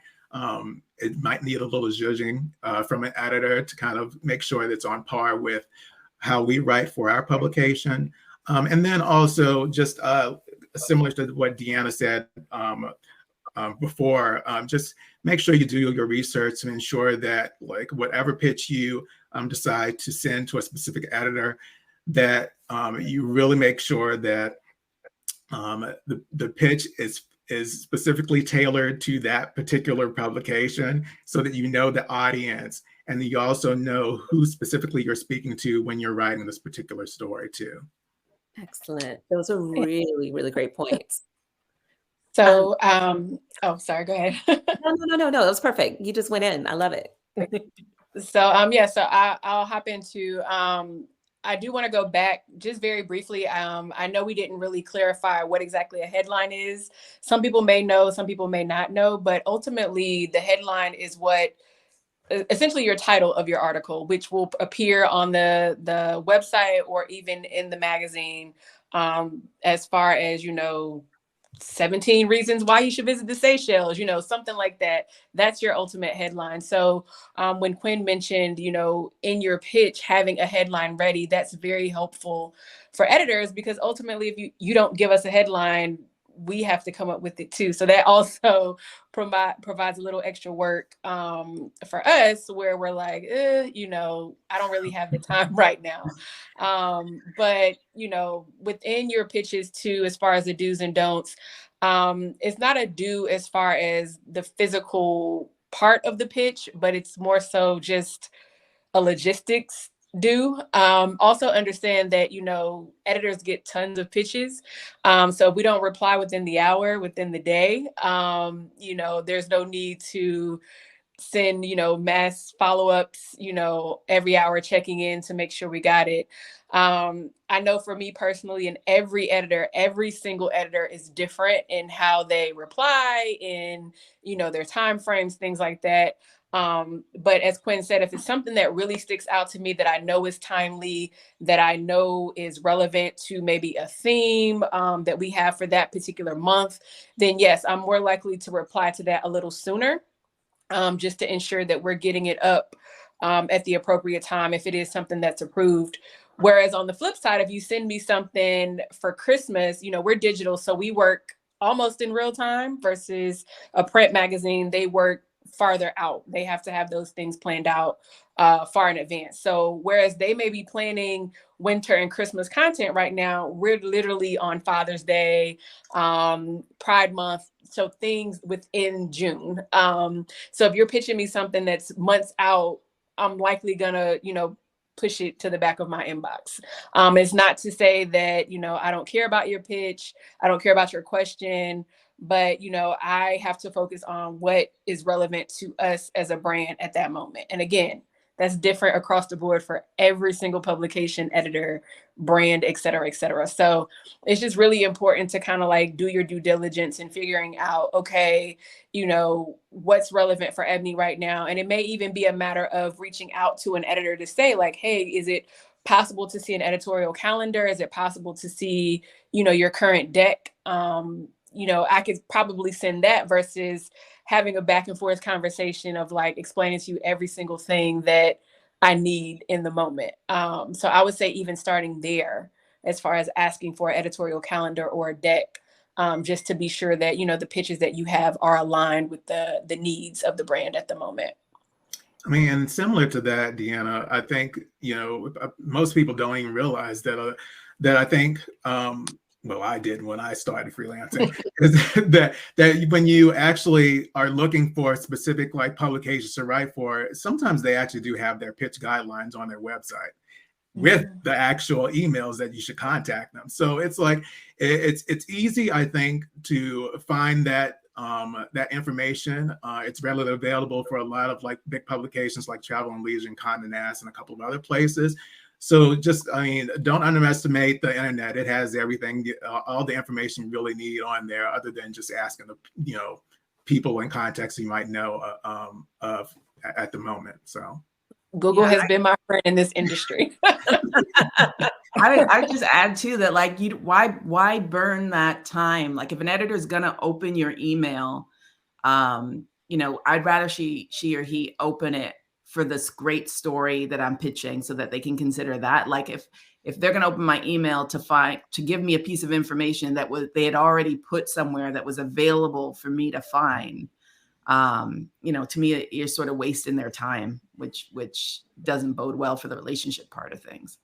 it might need a little zhuzhing from an editor to kind of make sure that it's on par with how we write for our publication. And then also just similar to what DeAnna said before, just make sure you do your research and ensure that like whatever pitch you decide to send to a specific editor, that you really make sure that the pitch is specifically tailored to that particular publication, so that you know the audience, and you also know who specifically you're speaking to when you're writing this particular story too. Excellent. Those are really, really great points. So, oh, sorry, go ahead. No, that was perfect. You just went in. I love it. So, yeah, so I'll hop into, I do want to go back just very briefly. I know we didn't really clarify what exactly a headline is. Some people may know, some people may not know, but ultimately the headline is what essentially your title of your article, which will appear on the website or even in the magazine, as far as, 17 reasons why you should visit the Seychelles, something like that. That's your ultimate headline. So when Kwin mentioned, in your pitch, having a headline ready, that's very helpful for editors, because ultimately, if you don't give us a headline, we have to come up with it too. So that also provides a little extra work for us, where we're like, I don't really have the time right now. But, within your pitches too, as far as the do's and don'ts, it's not a do as far as the physical part of the pitch, but it's more so just a logistics do. Also understand that, editors get tons of pitches. So if we don't reply within the hour, within the day, there's no need to send, mass follow-ups, every hour, checking in to make sure we got it. I know for me personally, and every single editor is different in how they reply, in, their time frames, things like that. But as Kwin said, if it's something that really sticks out to me, that I know is timely, that I know is relevant to maybe a theme that we have for that particular month, then yes, I'm more likely to reply to that a little sooner, just to ensure that we're getting it up at the appropriate time if it is something that's approved. Whereas on the flip side, if you send me something for Christmas, we're digital, so we work almost in real time, versus a print magazine, they work farther out. They have to have those things planned out far in advance. So whereas they may be planning winter and Christmas content right now, we're literally on Father's Day, Pride Month, so things within June. So if you're pitching me something that's months out, I'm likely gonna, push it to the back of my inbox. It's not to say that, I don't care about your pitch, I don't care about your question, but, I have to focus on what is relevant to us as a brand at that moment. And again, that's different across the board for every single publication, editor, brand, et cetera, et cetera. So it's just really important to kind of like do your due diligence in figuring out, okay, what's relevant for Ebony right now. And it may even be a matter of reaching out to an editor to say like, hey, is it possible to see an editorial calendar? Is it possible to see, your current deck? I could probably send that, versus having a back and forth conversation of like explaining to you every single thing that I need in the moment. So I would say even starting there, as far as asking for an editorial calendar or a deck, just to be sure that, the pitches that you have are aligned with the needs of the brand at the moment. I mean, and similar to that, DeAnna, I think, most people don't even realize that, that I think, well, I did when I started freelancing, is that when you actually are looking for specific like publications to write for, sometimes they actually do have their pitch guidelines on their website with the actual emails that you should contact them. So it's like, it's easy, I think, to find that that information. It's readily available for a lot of like big publications like Travel and Leisure and Condé Nast and a couple of other places. So just, don't underestimate the internet. It has everything, all the information you really need on there, other than just asking the, people in context you might know of at the moment. So Google has been my friend in this industry. I just add too that like, why burn that time? Like if an editor is going to open your email, I'd rather she or he open it for this great story that I'm pitching, so that they can consider that. Like if they're going to open my email to give me a piece of information that they had already put somewhere that was available for me to find, to me, you're sort of wasting their time, which doesn't bode well for the relationship part of things.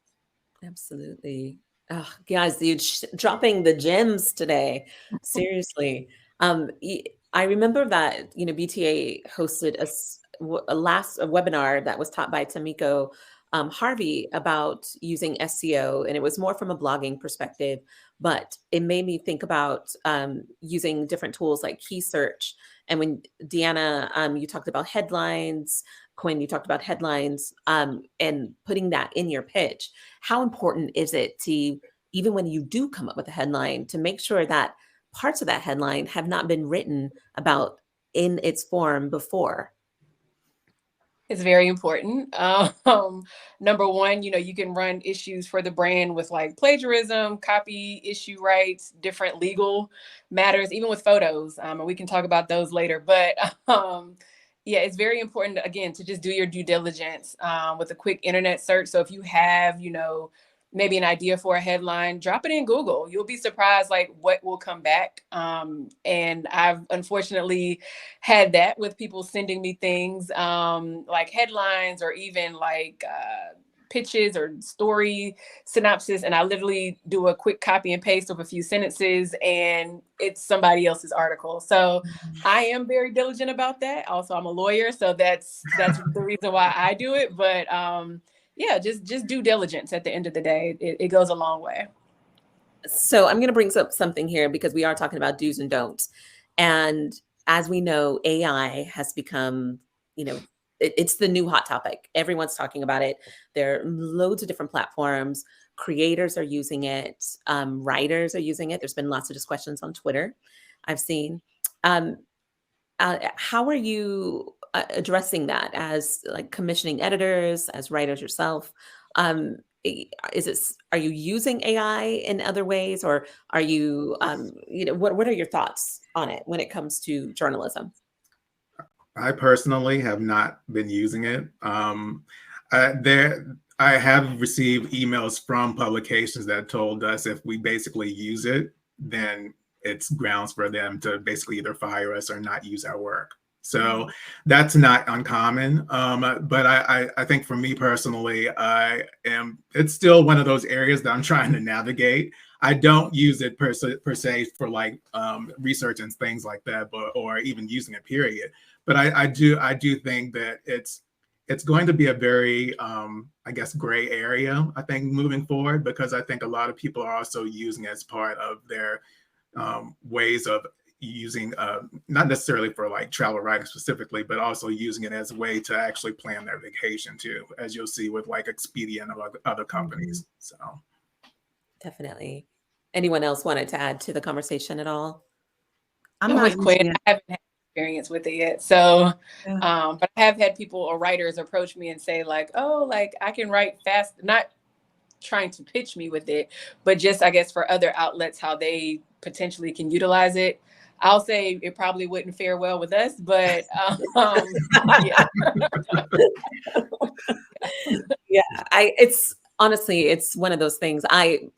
Absolutely. Oh, guys, you're dropping the gems today. Seriously. I remember that, BTA hosted a webinar that was taught by Tamiko Harvey about using SEO, and it was more from a blogging perspective, but it made me think about using different tools like key search. And when DeAnna, you talked about headlines, Kwin, you talked about headlines, and putting that in your pitch. How important is it to, even when you do come up with a headline, to make sure that parts of that headline have not been written about in its form before? It's very important. Number one, you can run issues for the brand with like plagiarism, copy issue rights, different legal matters, even with photos. And we can talk about those later. But yeah, it's very important, again, to just do your due diligence with a quick internet search. So if you have, maybe an idea for a headline, drop it in Google. You'll be surprised like what will come back. And I've unfortunately had that with people sending me things like headlines or even like pitches or story synopsis. And I literally do a quick copy and paste of a few sentences and it's somebody else's article. So I am very diligent about that. Also, I'm a lawyer. So that's the reason why I do it. But yeah, just due diligence at the end of the day. It goes a long way. So I'm going to bring up something here because we are talking about do's and don'ts. And as we know, AI has become, it's the new hot topic. Everyone's talking about it. There are loads of different platforms. Creators are using it. Writers are using it. There's been lots of discussions on Twitter I've seen. How are you addressing that as like commissioning editors, as writers yourself? Are you using AI in other ways, or are you, what are your thoughts on it when it comes to journalism? I personally have not been using it. I have received emails from publications that told us if we basically use it, then it's grounds for them to basically either fire us or not use our work. So that's not uncommon. But I think for me personally, it's still one of those areas that I'm trying to navigate. I don't use it per se for like research and things like that, or even using it, period. But I do think that it's going to be a very, I guess, gray area, I think, moving forward, because I think a lot of people are also using it as part of their ways of using, not necessarily for like travel writing specifically, but also using it as a way to actually plan their vacation too, as you'll see with like Expedia and other companies. So definitely. Anyone else wanted to add to the conversation at all? I'm not with Kwin. I haven't had experience with it yet. So, but I have had people or writers approach me and say like, oh, like I can write fast, not trying to pitch me with it, but just, I guess, for other outlets, how they potentially can utilize it. I'll say it probably wouldn't fare well with us, but yeah. Yeah, it's one of those things. I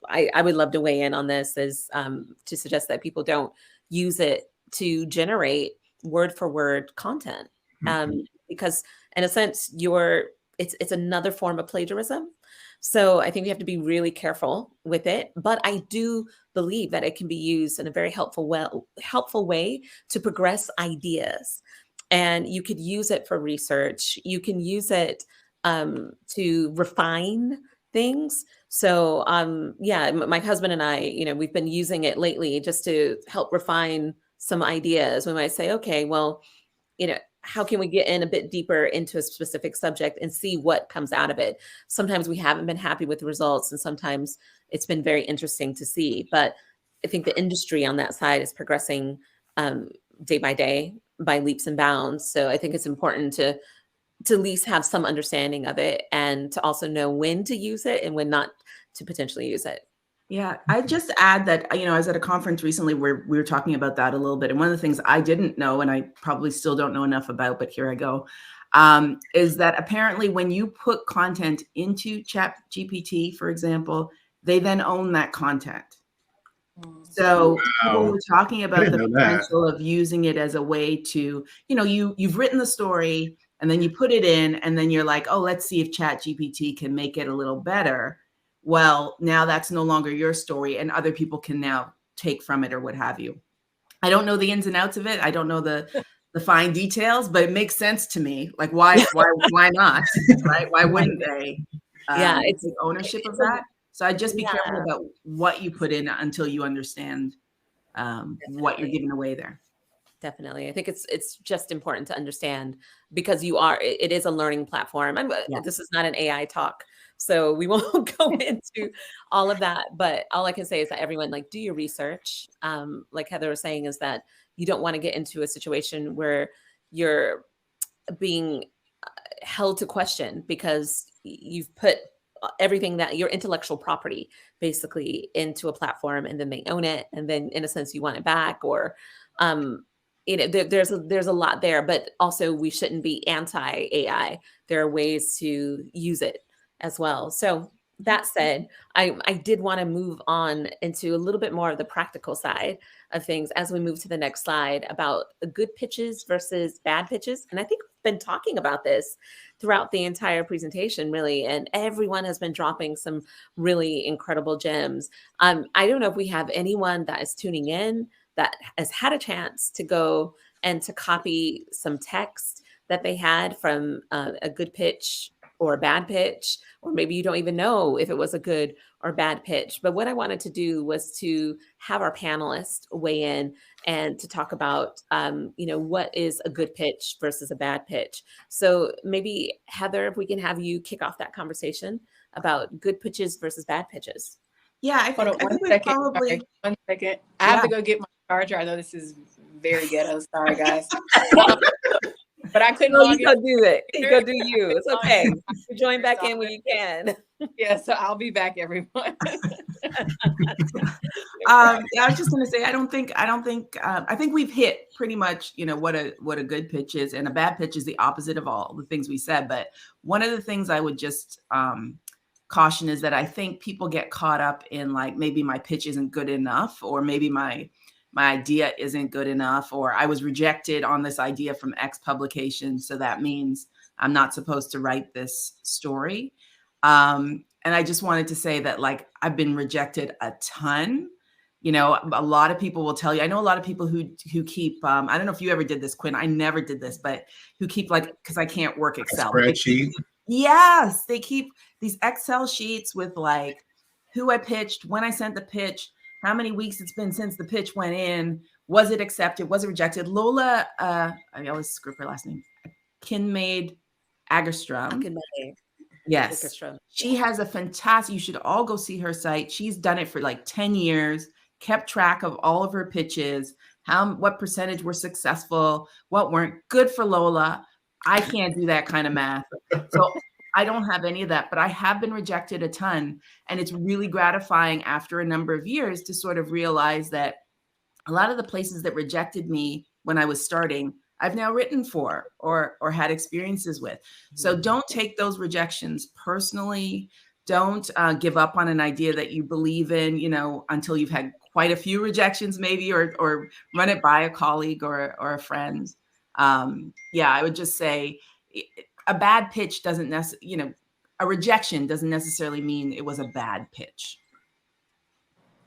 would love to weigh in on this, is to suggest that people don't use it to generate word for word content, because in a sense it's another form of plagiarism. So I think we have to be really careful with it. But I do believe that it can be used in a very helpful way to progress ideas. And you could use it for research. You can use it to refine things. So yeah, my husband and I, we've been using it lately just to help refine some ideas. We might say, okay, well, how can we get in a bit deeper into a specific subject and see what comes out of it? Sometimes we haven't been happy with the results, and sometimes it's been very interesting to see. But I think the industry on that side is progressing day by day by leaps and bounds. So I think it's important to at least have some understanding of it, and to also know when to use it and when not to potentially use it. Yeah, I just add that, I was at a conference recently where we were talking about that a little bit. And one of the things I didn't know, and I probably still don't know enough about, but here I go, is that apparently when you put content into ChatGPT, for example, they then own that content. So people were talking about the potential of using it as a way to, you've written the story and then you put it in and then you're like, oh, let's see if ChatGPT can make it a little better. Well, now that's no longer your story and other people can now take from it or what have you. I don't know the ins and outs of it. I don't know the fine details, but it makes sense to me. Like why not? Right? Why wouldn't they? Yeah, it's take ownership of it's a that. So I just be yeah, careful about what you put in until you understand what you're definitely. giving away there. Definitely. I think it's just important to understand because it is a learning platform. And Yeah. this is not an AI talk, so we won't go into all of that. But all I can say is that everyone, like, do your research. Like Heather was saying, is that you don't want to get into a situation where you're being held to question because you've put everything that your intellectual property basically into a platform, and then they own it, and then in a sense you want it back, or there's a lot there. But also, we shouldn't be anti AI. There are ways to use it as well. So that said, I did want to move on into a little bit more of the practical side of things as we move to the next slide about good pitches versus bad pitches. And I think we've been talking about this throughout the entire presentation, really, and everyone has been dropping some really incredible gems. I don't know if we have anyone that is tuning in that has had a chance to go and to copy some text that they had from a good pitch or a bad pitch, or maybe you don't even know if it was a good or bad pitch. But what I wanted to do was to have our panelists weigh in and to talk about, what is a good pitch versus a bad pitch. So maybe Heather, if we can have you kick off that conversation about good pitches versus bad pitches. Yeah, I Hold on think one we second. probably. Sorry, 1 second. I have Yeah. to go get my charger. I know this is very ghetto. Sorry, guys. But I couldn't No, log you in. go do it. You go do you. It's okay. You join back So in when you can. Yeah, so I'll be back, everyone. I was just going to say, I think we've hit pretty much, what a good pitch is, and a bad pitch is the opposite of all the things we said. But one of the things I would just caution is that I think people get caught up in, like, maybe my pitch isn't good enough, or maybe my idea isn't good enough, or I was rejected on this idea from X publication, so that means I'm not supposed to write this story. And I just wanted to say that, like, I've been rejected a ton. A lot of people will tell you. I know a lot of people who keep, I don't know if you ever did this, Kwin. I never did this, but who keep, like, because I can't work Excel. Spreadsheet. Yes, they keep these Excel sheets with, like, who I pitched, when I sent the pitch, how many weeks it's been since the pitch went in, was it accepted, was it rejected. Lola, I always screw up her last name, Kinmaid Agerstrom. Yes, she has a fantastic, you should all go see her site. She's done it for like 10 years, kept track of all of her pitches, what percentage were successful, what weren't. Good for Lola. I can't do that kind of math. So I don't have any of that, but I have been rejected a ton. And it's really gratifying after a number of years to sort of realize that a lot of the places that rejected me when I was starting, I've now written for or had experiences with. So don't take those rejections personally. Don't give up on an idea that you believe in, until you've had quite a few rejections, maybe, or run it by a colleague or a friend. I would just say a bad pitch doesn't necessarily, a rejection doesn't necessarily mean it was a bad pitch.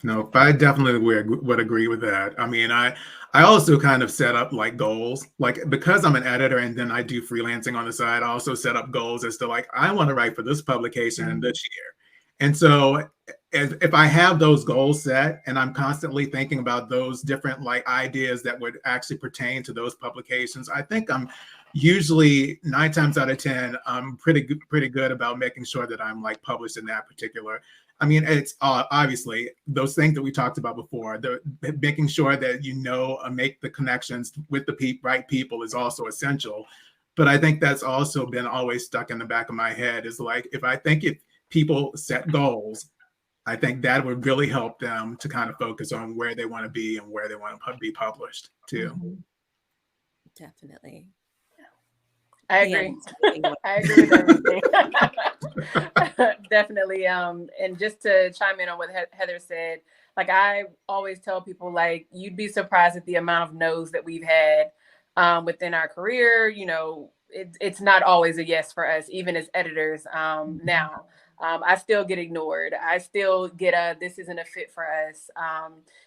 No, I definitely would agree with that. I mean, I also kind of set up, like, goals, like, because I'm an editor and then I do freelancing on the side. I also set up goals as to, like, I want to write for this publication this year. And so if I have those goals set and I'm constantly thinking about those different, like, ideas that would actually pertain to those publications, I think I'm usually 9 times out of 10, I'm pretty good about making sure that I'm, like, published in that particular. I mean, it's obviously those things that we talked about before, making sure that make the connections with the right people is also essential. But I think that's also been always stuck in the back of my head, is like, if people set goals, I think that would really help them to kind of focus on where they want to be and where they want to be published too. Definitely. I agree. I agree with everything. Definitely. And just to chime in on what Heather said, like, I always tell people, like, you'd be surprised at the amount of no's that we've had within our career. It's not always a yes for us, even as editors now. I still get ignored. I still get this isn't a fit for us.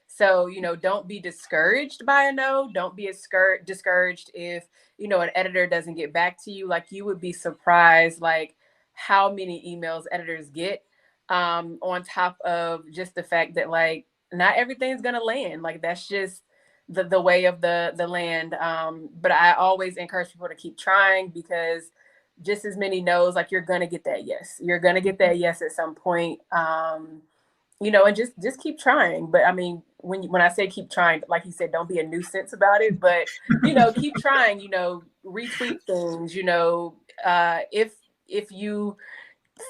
So, don't be discouraged by a no. Don't be discouraged if, an editor doesn't get back to you. Like, you would be surprised, like, how many emails editors get, on top of just the fact that like not everything's gonna land. Like that's just the way of the land. But I always encourage people to keep trying, because just as many no's, like you're gonna get that yes. You're gonna get that yes at some point. You know, and just keep trying. But I mean, when I say keep trying, like you said, don't be a nuisance about it, but you know, keep trying, you know, retweet things, you know, if you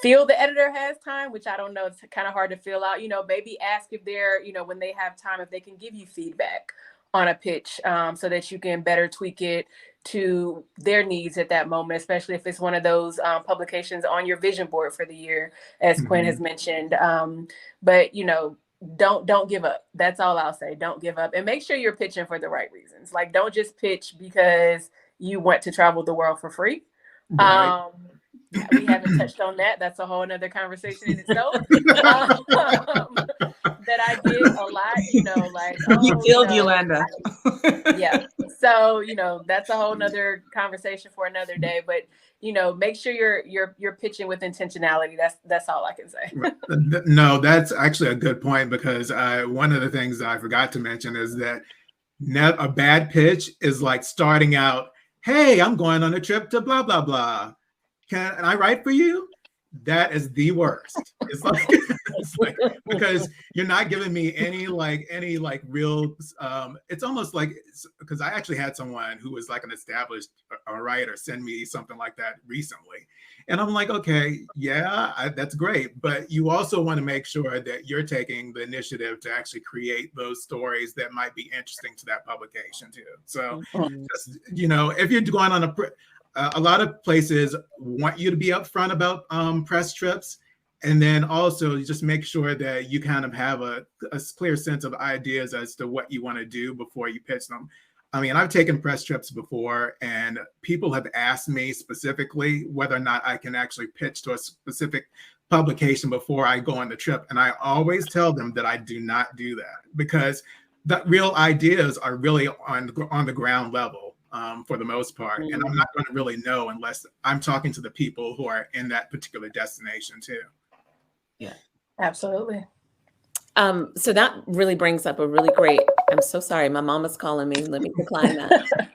feel the editor has time, which I don't know, it's kind of hard to feel out, you know, maybe ask if they're, you know, when they have time, if they can give you feedback on a pitch, so that you can better tweak it to their needs at that moment, especially if it's one of those publications on your vision board for the year, as Kwin has mentioned. But you know, don't give up. That's all I'll say. Don't give up, and make sure you're pitching for the right reasons. Like, don't just pitch because you want to travel the world for free. Right. We haven't touched on that. That's a whole another conversation in itself. That I get a lot, you know, like, You killed Eulanda. Yeah. So, you know, that's a whole nother conversation for another day. But, you know, make sure you're pitching with intentionality. That's all I can say. No, that's actually a good point, because one of the things that I forgot to mention is that a bad pitch is like starting out, hey, I'm going on a trip to blah, blah, blah. Can I write for you? That is the worst. It's like because you're not giving me any real, it's almost like, because I actually had someone who was like an established writer send me something like that recently. And I'm like, okay, yeah, that's great. But you also want to make sure that you're taking the initiative to actually create those stories that might be interesting to that publication too. So, just, you know, if you're going on a lot of places want you to be upfront about press trips, and then also just make sure that you kind of have a clear sense of ideas as to what you want to do before you pitch them. I mean, I've taken press trips before, and people have asked me specifically whether or not I can actually pitch to a specific publication before I go on the trip. And I always tell them that I do not do that, because the real ideas are really on the ground level for the most part. And I'm not going to really know unless I'm talking to the people who are in that particular destination too. Yeah, absolutely. So that really brings up a really great, I'm so sorry, my mama's calling me. Let me decline that.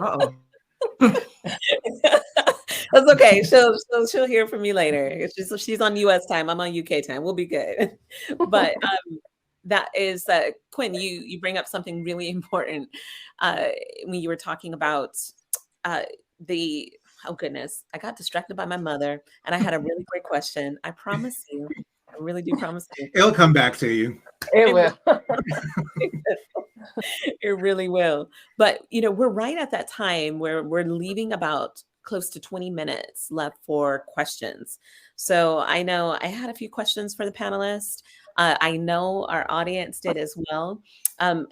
Uh-oh. That's okay. She'll hear from me later. She's on US time. I'm on UK time. We'll be good. But that is Kwin, you bring up something really important when you were talking about oh goodness, I got distracted by my mother, and I had a really great question. I promise you. I really do promise you. It'll come back to you. It will. It really will. But, you know, we're right at that time where we're leaving about close to 20 minutes left for questions. So I know I had a few questions for the panelists. I know our audience did as well.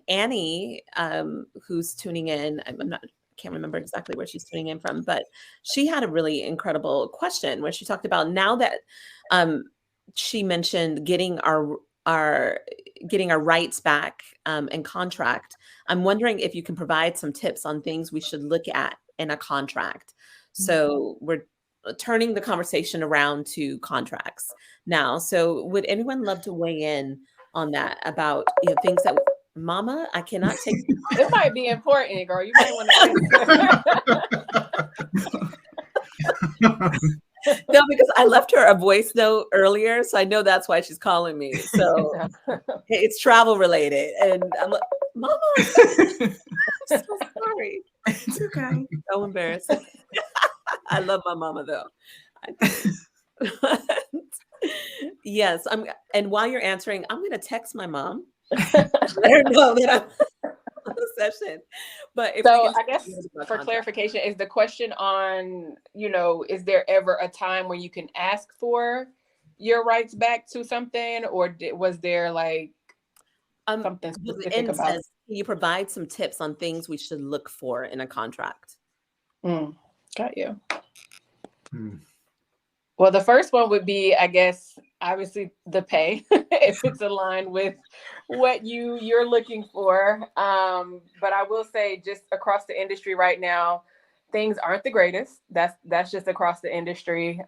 Annie, who's tuning in, can't remember exactly where she's tuning in from, but she had a really incredible question where she talked about, now that she mentioned getting our rights back and contract. I'm wondering if you can provide some tips on things we should look at in a contract. So we're turning the conversation around to contracts now. So would anyone love to weigh in on that about, you know, things that, Mama, I cannot take. It might be important, girl. You might want to. No, because I left her a voice note earlier, so I know that's why she's calling me. So it's travel related, and I'm like, Mama, I'm so sorry. It's okay. So embarrassing. I love my mama though. Yes, and while you're answering, I'm going to text my mom. Let her know that I'm on the session. But so I guess for clarification, is the question on, you know, is there ever a time when you can ask for your rights back to something, or was there like something specific about? Can you provide some tips on things we should look for in a contract? Got you. Well, the first one would be, I guess, obviously the pay, if it's aligned with what you're looking for. But I will say, just across the industry right now, things aren't the greatest. That's just across the industry.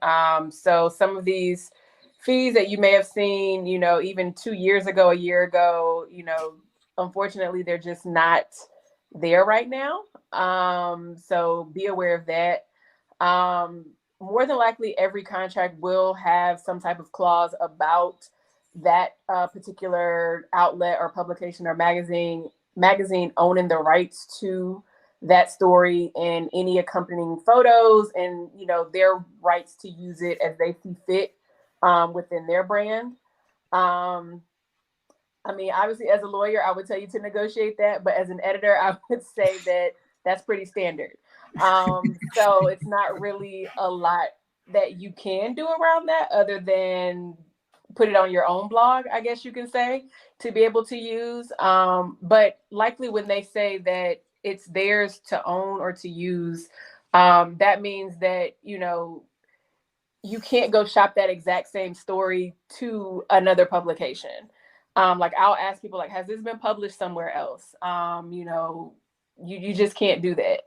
So some of these fees that you may have seen, you know, even 2 years ago, a year ago, you know, unfortunately, they're just not there right now. So be aware of that. More than likely, every contract will have some type of clause about that particular outlet or publication or magazine owning the rights to that story and any accompanying photos, and you know, their rights to use it as they see fit within their brand. I mean, obviously, as a lawyer, I would tell you to negotiate that, but as an editor, I would say that that's pretty standard. So it's not really a lot that you can do around that other than put it on your own blog, I guess you can say, to be able to use. But likely when they say that it's theirs to own or to use, that means that, you know, you can't go shop that exact same story to another publication. Like I'll ask people like, has this been published somewhere else? You know, you just can't do that.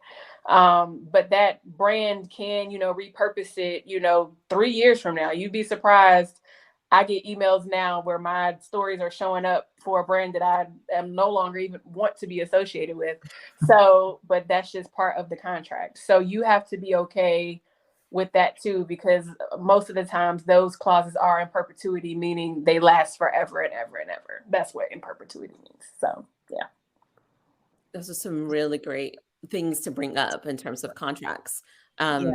But that brand can, you know, repurpose it, you know, 3 years from now. You'd be surprised. I get emails now where my stories are showing up for a brand that I am no longer even want to be associated with. So, but that's just part of the contract. So you have to be okay with that too, because most of the times those clauses are in perpetuity, meaning they last forever and ever and ever. That's what in perpetuity means. So yeah. Those are some really great things to bring up in terms of contracts and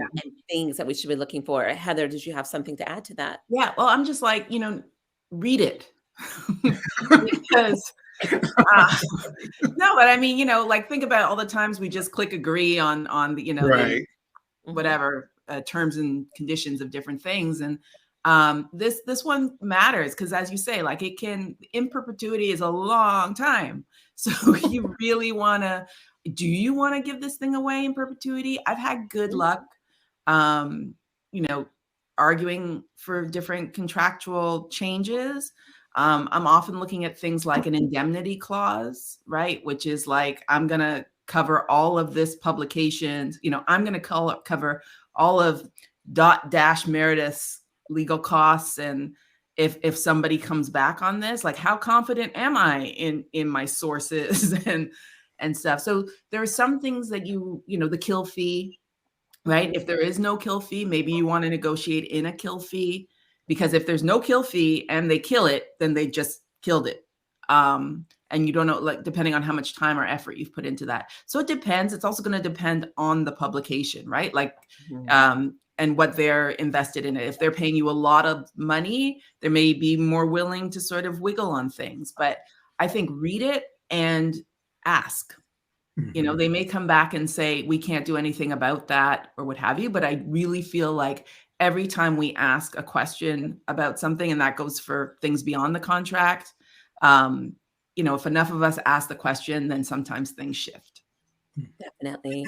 things that we should be looking for. Heather, did you have something to add to that? Yeah, well, I'm just like, you know, read it. Because no, but I mean, you know, like think about all the times we just click agree on the, you know, Right. the whatever terms and conditions of different things. And this one matters because, as you say, like it can, in perpetuity is a long time. So you really want to, do you want to give this thing away in perpetuity? I've had good luck, you know, arguing for different contractual changes. I'm often looking at things like an indemnity clause, right? Which is like, I'm going to cover all of this publications, you know, I'm going to cover all of Meredith's legal costs. And if somebody comes back on this, like how confident am I in my sources and stuff. So there are some things that you know, the kill fee, right? If there is no kill fee, maybe you want to negotiate in a kill fee, because if there's no kill fee and they kill it, then they just killed it. And you don't know, like, depending on how much time or effort you've put into that. So it depends. It's also going to depend on the publication, right? Like, and what they're invested in it. If they're paying you a lot of money, they may be more willing to sort of wiggle on things. But I think read it and ask. You know, they may come back and say, we can't do anything about that or what have you. But I really feel like every time we ask a question about something, and that goes for things beyond the contract, you know, if enough of us ask the question, then sometimes things shift. Definitely.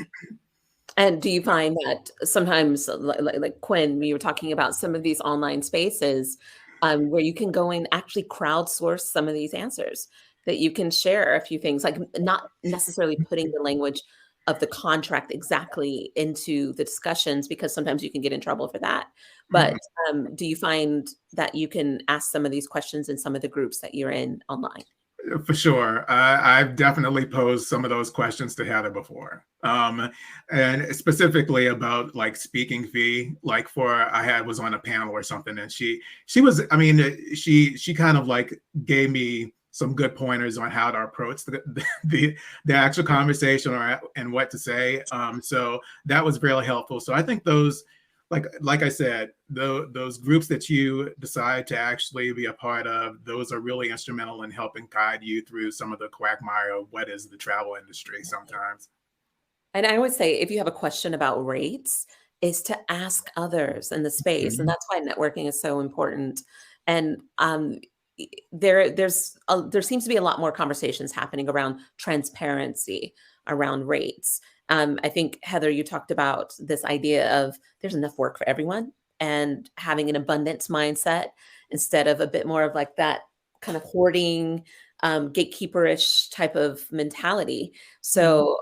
And do you find that sometimes, like Kwin, we were talking about some of these online spaces where you can go and actually crowdsource some of these answers, that you can share a few things, like not necessarily putting the language of the contract exactly into the discussions, because sometimes you can get in trouble for that. But do you find that you can ask some of these questions in some of the groups that you're in online? For sure. I've definitely posed some of those questions to Heather before. And specifically about like speaking fee, like I was on a panel or something, and she was, I mean, she kind of like gave me some good pointers on how to approach the actual conversation and what to say. So that was really helpful. So I think those, like I said, those groups that you decide to actually be a part of, those are really instrumental in helping guide you through some of the quagmire of what is the travel industry sometimes. And I would say, if you have a question about rates, is to ask others in the space. And that's why networking is so important. And there seems to be a lot more conversations happening around transparency around rates. I think, Heather, you talked about this idea of there's enough work for everyone, and having an abundance mindset instead of a bit more of like that kind of hoarding, gatekeeperish type of mentality. So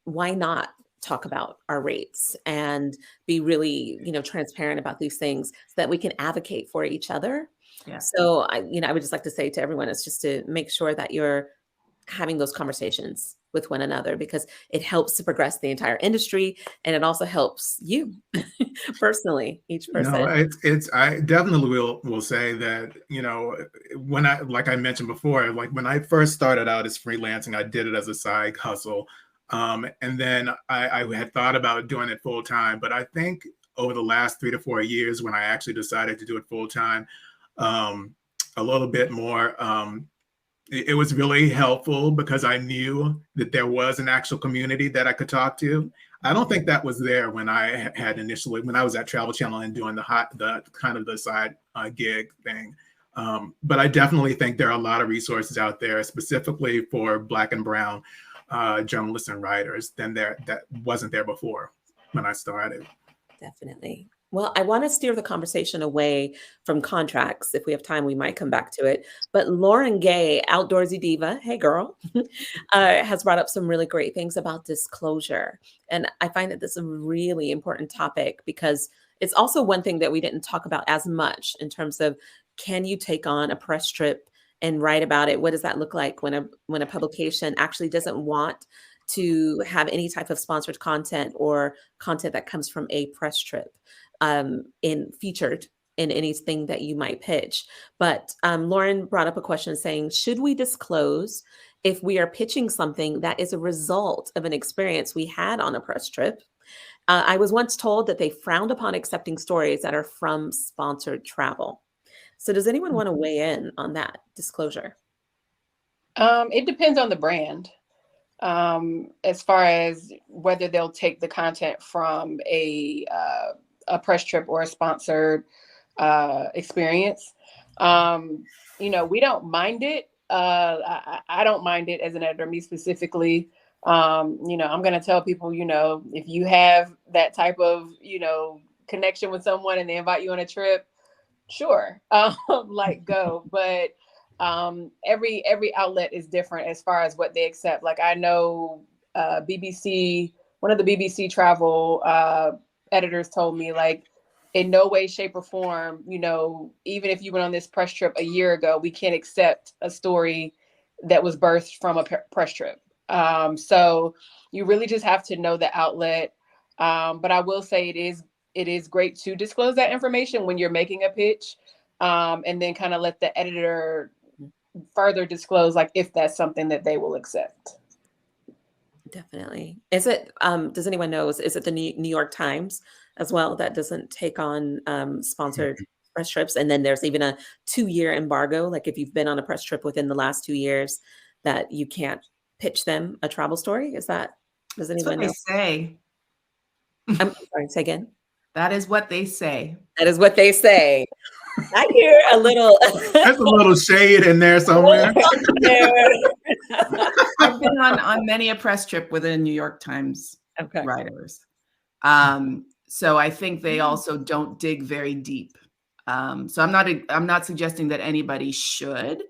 why not talk about our rates and be really, transparent about these things so that we can advocate for each other. Yeah. So I would just like to say to everyone, it's just to make sure that you're having those conversations with one another, because it helps to progress the entire industry, and it also helps you personally, each person. No, I definitely will say that, when like I mentioned before, like when I first started out as freelancing, I did it as a side hustle. And then I had thought about doing it full time, but I think over the last 3 to 4 years, when I actually decided to do it full time, a little bit more, it was really helpful because I knew that there was an actual community that I could talk to. I don't think that was there when I had initially, when I was at Travel Channel and doing the kind of the side gig thing. But I definitely think there are a lot of resources out there, specifically for Black and Brown journalists and writers, that wasn't there before when I started. Definitely. Well, I want to steer the conversation away from contracts. If we have time, we might come back to it. But Lauren Gay, Outdoorsy Diva, hey girl, has brought up some really great things about disclosure. And I find that this is a really important topic because it's also one thing that we didn't talk about as much in terms of, can you take on a press trip and write about it? What does that look like when a publication actually doesn't want to have any type of sponsored content or content that comes from a press trip featured in anything that you might pitch? But Lauren brought up a question saying, should we disclose if we are pitching something that is a result of an experience we had on a press trip? I was once told that they frowned upon accepting stories that are from sponsored travel. So does anyone want to weigh in on that disclosure? It depends on the brand. As far as whether they'll take the content from a press trip or a sponsored experience. We don't mind it. I don't mind it as an editor, me specifically. I'm going to tell people, if you have that type of, connection with someone and they invite you on a trip, sure, go. But every outlet is different as far as what they accept. Like I know BBC, one of the BBC travel editors told me, like, in no way, shape, or form, even if you went on this press trip a year ago, we can't accept a story that was birthed from a press trip. So you really just have to know the outlet. But I will say it is great to disclose that information when you're making a pitch, and then kind of let the editor further disclose, like, if that's something that they will accept. Definitely. Is it, does anyone know, is it the New York Times as well that doesn't take on sponsored press trips? And then there's even a 2-year embargo. Like if you've been on a press trip within the last 2 years, that you can't pitch them a travel story. Does anyone know? That's what they say. I'm sorry, say again. That is what they say. That is what they say. I hear a little. There's a little shade in there somewhere. I've been on many a press trip with a New York Times writers. So I think they also don't dig very deep. So I'm not suggesting that anybody should,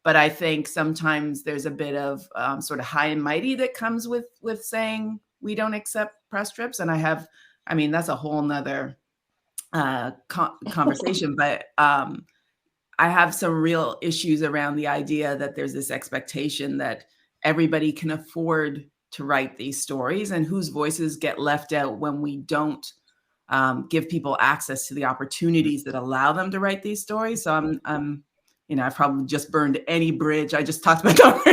but I think sometimes there's a bit of sort of high and mighty that comes with saying we don't accept press trips. And that's a whole nother conversation, but I have some real issues around the idea that there's this expectation that everybody can afford to write these stories, and whose voices get left out when we don't give people access to the opportunities that allow them to write these stories. So I've probably just burned any bridge. I just talked about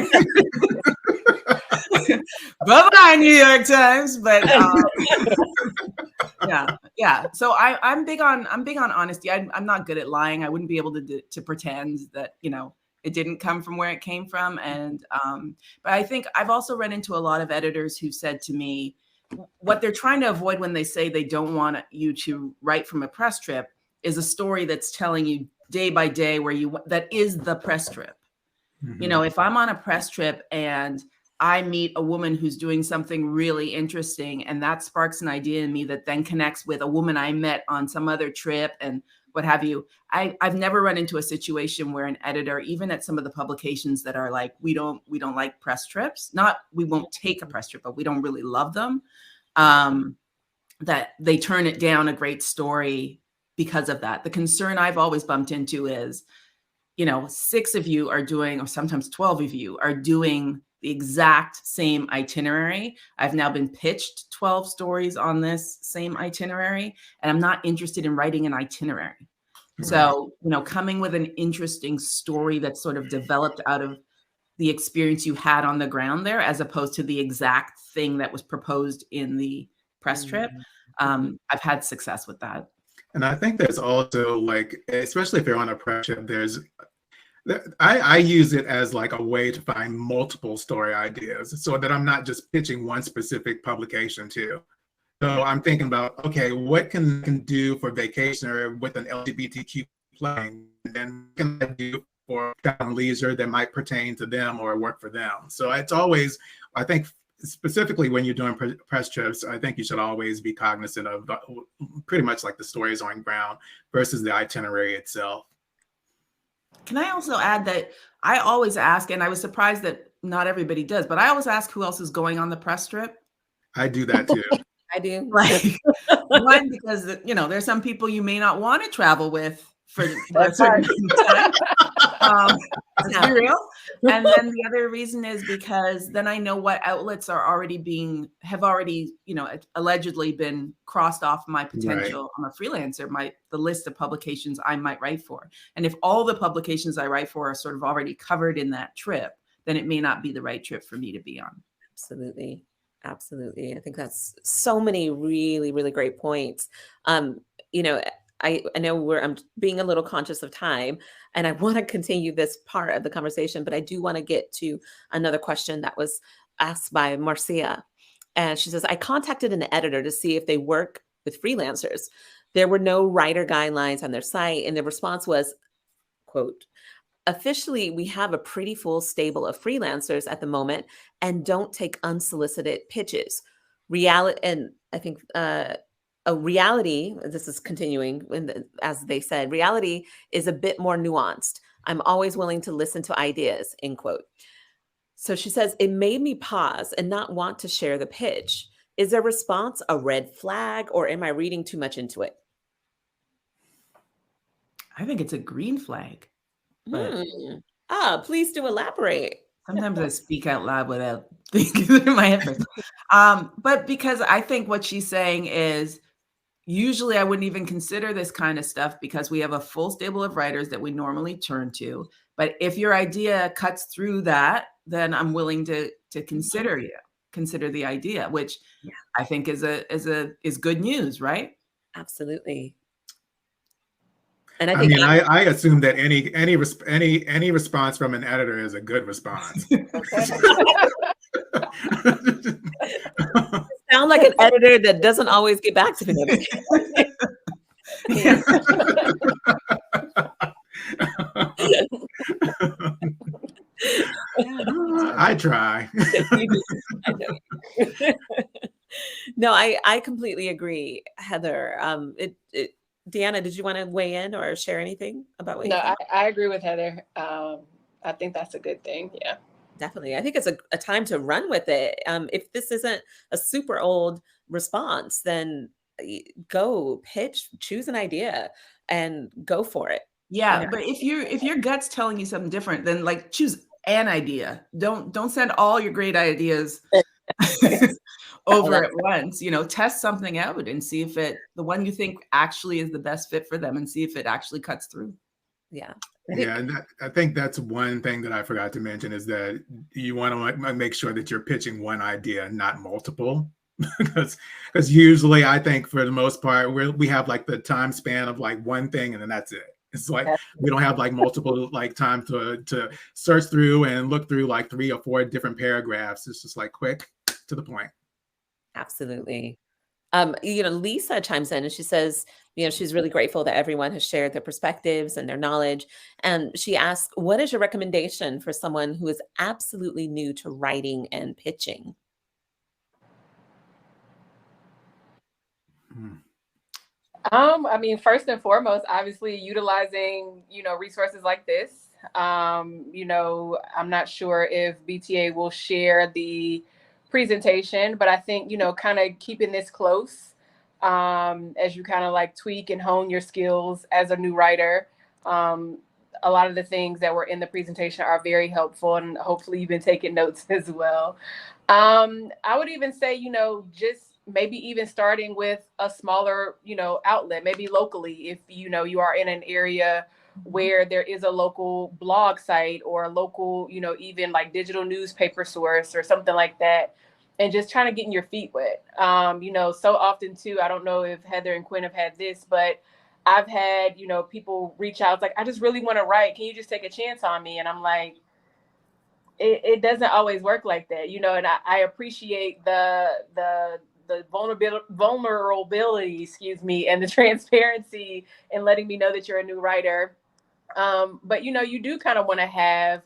bye-bye, New York Times. But yeah. So I'm big on honesty. I'm not good at lying. I wouldn't be able to pretend that it didn't come from where it came from. And but I think I've also run into a lot of editors who said to me, what they're trying to avoid when they say they don't want you to write from a press trip is a story that's telling you day by day that is the press trip. Mm-hmm. If I'm on a press trip and I meet a woman who's doing something really interesting, and that sparks an idea in me that then connects with a woman I met on some other trip and what have you. I've never run into a situation where an editor, even at some of the publications that are like, we don't like press trips, not we won't take a press trip, but we don't really love them. that they turn it down a great story because of that. The concern I've always bumped into is, 6 of you are doing, or sometimes 12 of you are doing the exact same itinerary. I've now been pitched 12 stories on this same itinerary, and I'm not interested in writing an itinerary. Right. So, coming with an interesting story that's sort of developed out of the experience you had on the ground there, as opposed to the exact thing that was proposed in the press trip. I've had success with that. And I think there's also, like, especially if you're on a press trip, I use it as like a way to find multiple story ideas so that I'm not just pitching one specific publication to. So I'm thinking about, okay, what can do for vacationer with an LGBTQ plane, and then what can I do for leisure that might pertain to them or work for them. So it's always, I think, specifically when you're doing press trips, I think you should always be cognizant of pretty much like the stories on ground versus the itinerary itself. Can I also add that I always ask, and I was surprised that not everybody does, but I always ask who else is going on the press trip. I do that too. I do. Like, one, because there's some people you may not want to travel with for a certain time. Let's be real. And then the other reason is because then I know what outlets have already, allegedly been crossed off my potential. I'm a freelancer, the list of publications I might write for. And if all the publications I write for are sort of already covered in that trip, then it may not be the right trip for me to be on. Absolutely. Absolutely. I think that's so many really, really great points. I know I'm being a little conscious of time, and I want to continue this part of the conversation, but I do want to get to another question that was asked by Marcia. And she says, I contacted an editor to see if they work with freelancers. There were no writer guidelines on their site, and the response was, quote, officially, we have a pretty full stable of freelancers at the moment and don't take unsolicited pitches. Reality, and I think a reality, this is continuing, as they said, reality is a bit more nuanced. I'm always willing to listen to ideas, end quote. So she says, it made me pause and not want to share the pitch. Is their response a red flag, or am I reading too much into it? I think it's a green flag. But please do elaborate. Sometimes I speak out loud without thinking through my head. But because I think what she's saying is, usually I wouldn't even consider this kind of stuff because we have a full stable of writers that we normally turn to. But if your idea cuts through that, then I'm willing to consider the idea, which I think is good news, right? Absolutely. And I assume that any response from an editor is a good response. Sound like an editor that doesn't always get back to me. I try. No, I completely agree, Heather. DeAnna, did you want to weigh in or share anything about what you think? I agree with Heather. I think that's a good thing. Yeah. Definitely. I think it's a time to run with it. If this isn't a super old response, then go pitch, choose an idea and go for it. Yeah. But if your gut's telling you something different, then like choose an idea. Don't send all your great ideas over at once. Test something out and see if the one you think actually is the best fit for them, and see if it actually cuts through. Yeah. Yeah, and I think that's one thing that I forgot to mention is that you want to make sure that you're pitching one idea, not multiple, because usually I think for the most part we have like the time span of like one thing and then that's it. It's like we don't have like multiple like time to search through and look through like 3 or 4 different paragraphs. It's just like quick to the point. Absolutely. Lisa chimes in and she says, she's really grateful that everyone has shared their perspectives and their knowledge. And she asks, what is your recommendation for someone who is absolutely new to writing and pitching? First and foremost, obviously utilizing, resources like this. I'm not sure if BTA will share the presentation, but I think, you know, kind of keeping this close as you kind of like tweak and hone your skills as a new writer. A lot of the things that were in the presentation are very helpful, and hopefully you've been taking notes as well. I would even say, you know, just maybe even starting with a smaller, you know, outlet, maybe locally, if, you know, you are in an area where there is a local blog site or a local, you know, even like digital newspaper source or something like that, and just trying to get your feet wet. You know, so often too, I don't know if Heather and Quinn have had this, but I've had, you know, people reach out, like, I just really want to write. Can you just take a chance on me? And I'm like, it doesn't always work like that, you know, and I appreciate the vulnerability, excuse me, and the transparency and letting me know that you're a new writer. But, you know, you do kind of want to have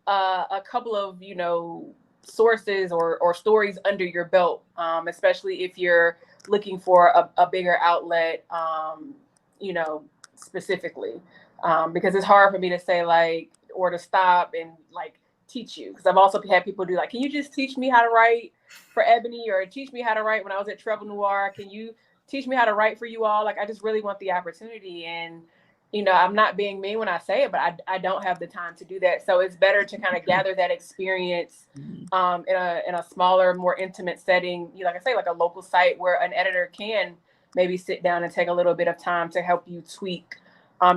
a couple of, you know, sources or stories under your belt, especially if you're looking for a bigger outlet, you know, specifically, because it's hard for me to say, like, or to stop and like teach you. Because I've also had people do like, can you just teach me how to write for Ebony, or teach me how to write when I was at Treble Noir? Can you teach me how to write for you all? Like, I just really want the opportunity. And, you know, I'm not being mean when I say it, but I don't have the time to do that. So it's better to kind of gather that experience in a smaller, more intimate setting. You know, like I say, like a local site where an editor can maybe sit down and take a little bit of time to help you tweak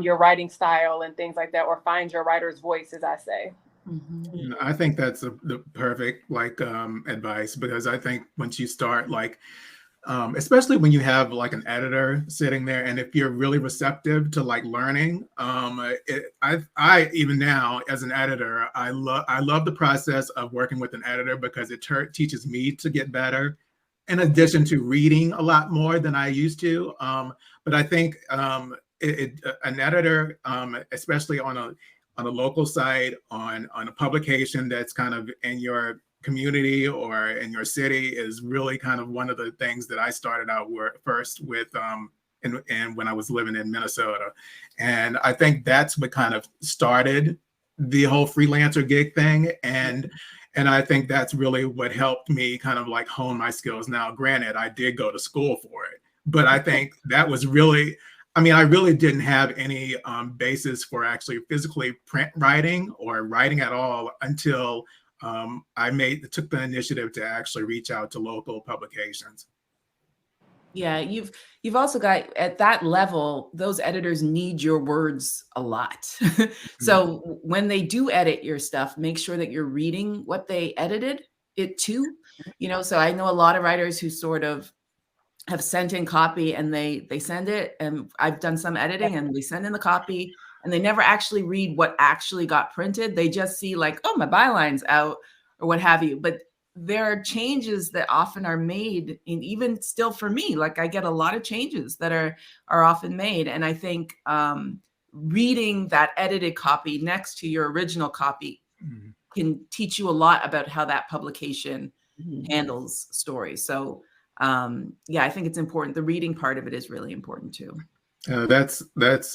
your writing style and things like that, or find your writer's voice, as I say. Mm-hmm. I think that's the perfect like advice, because I think once you start like, especially when you have like an editor sitting there, and if you're really receptive to like learning, I even now as an editor, I love the process of working with an editor, because it teaches me to get better, in addition to reading a lot more than I used to. But I think an editor, especially on a local site, on a publication that's kind of in your community or in your city, is really kind of one of the things that I started out first with, and when I was living in Minnesota. And I think that's what kind of started the whole freelancer gig thing. And I think that's really what helped me kind of like hone my skills. Now, granted, I did go to school for it, but I think that was really, I mean, I really didn't have any basis for actually physically print writing or writing at all until I took the initiative to actually reach out to local publications. Yeah, you've also got, at that level, those editors need your words a lot. So when they do edit your stuff, make sure that you're reading what they edited it to. You know, so I know a lot of writers who sort of have sent in copy, and they send it, and I've done some editing, and they send in the copy, and they never actually read what actually got printed. They just see like, oh, my byline's out or what have you. But there are changes that often are made, and even still for me, like I get a lot of changes that are often made. And I think reading that edited copy next to your original copy can teach you a lot about how that publication handles stories. So yeah, I think it's important. The reading part of it is really important too. That's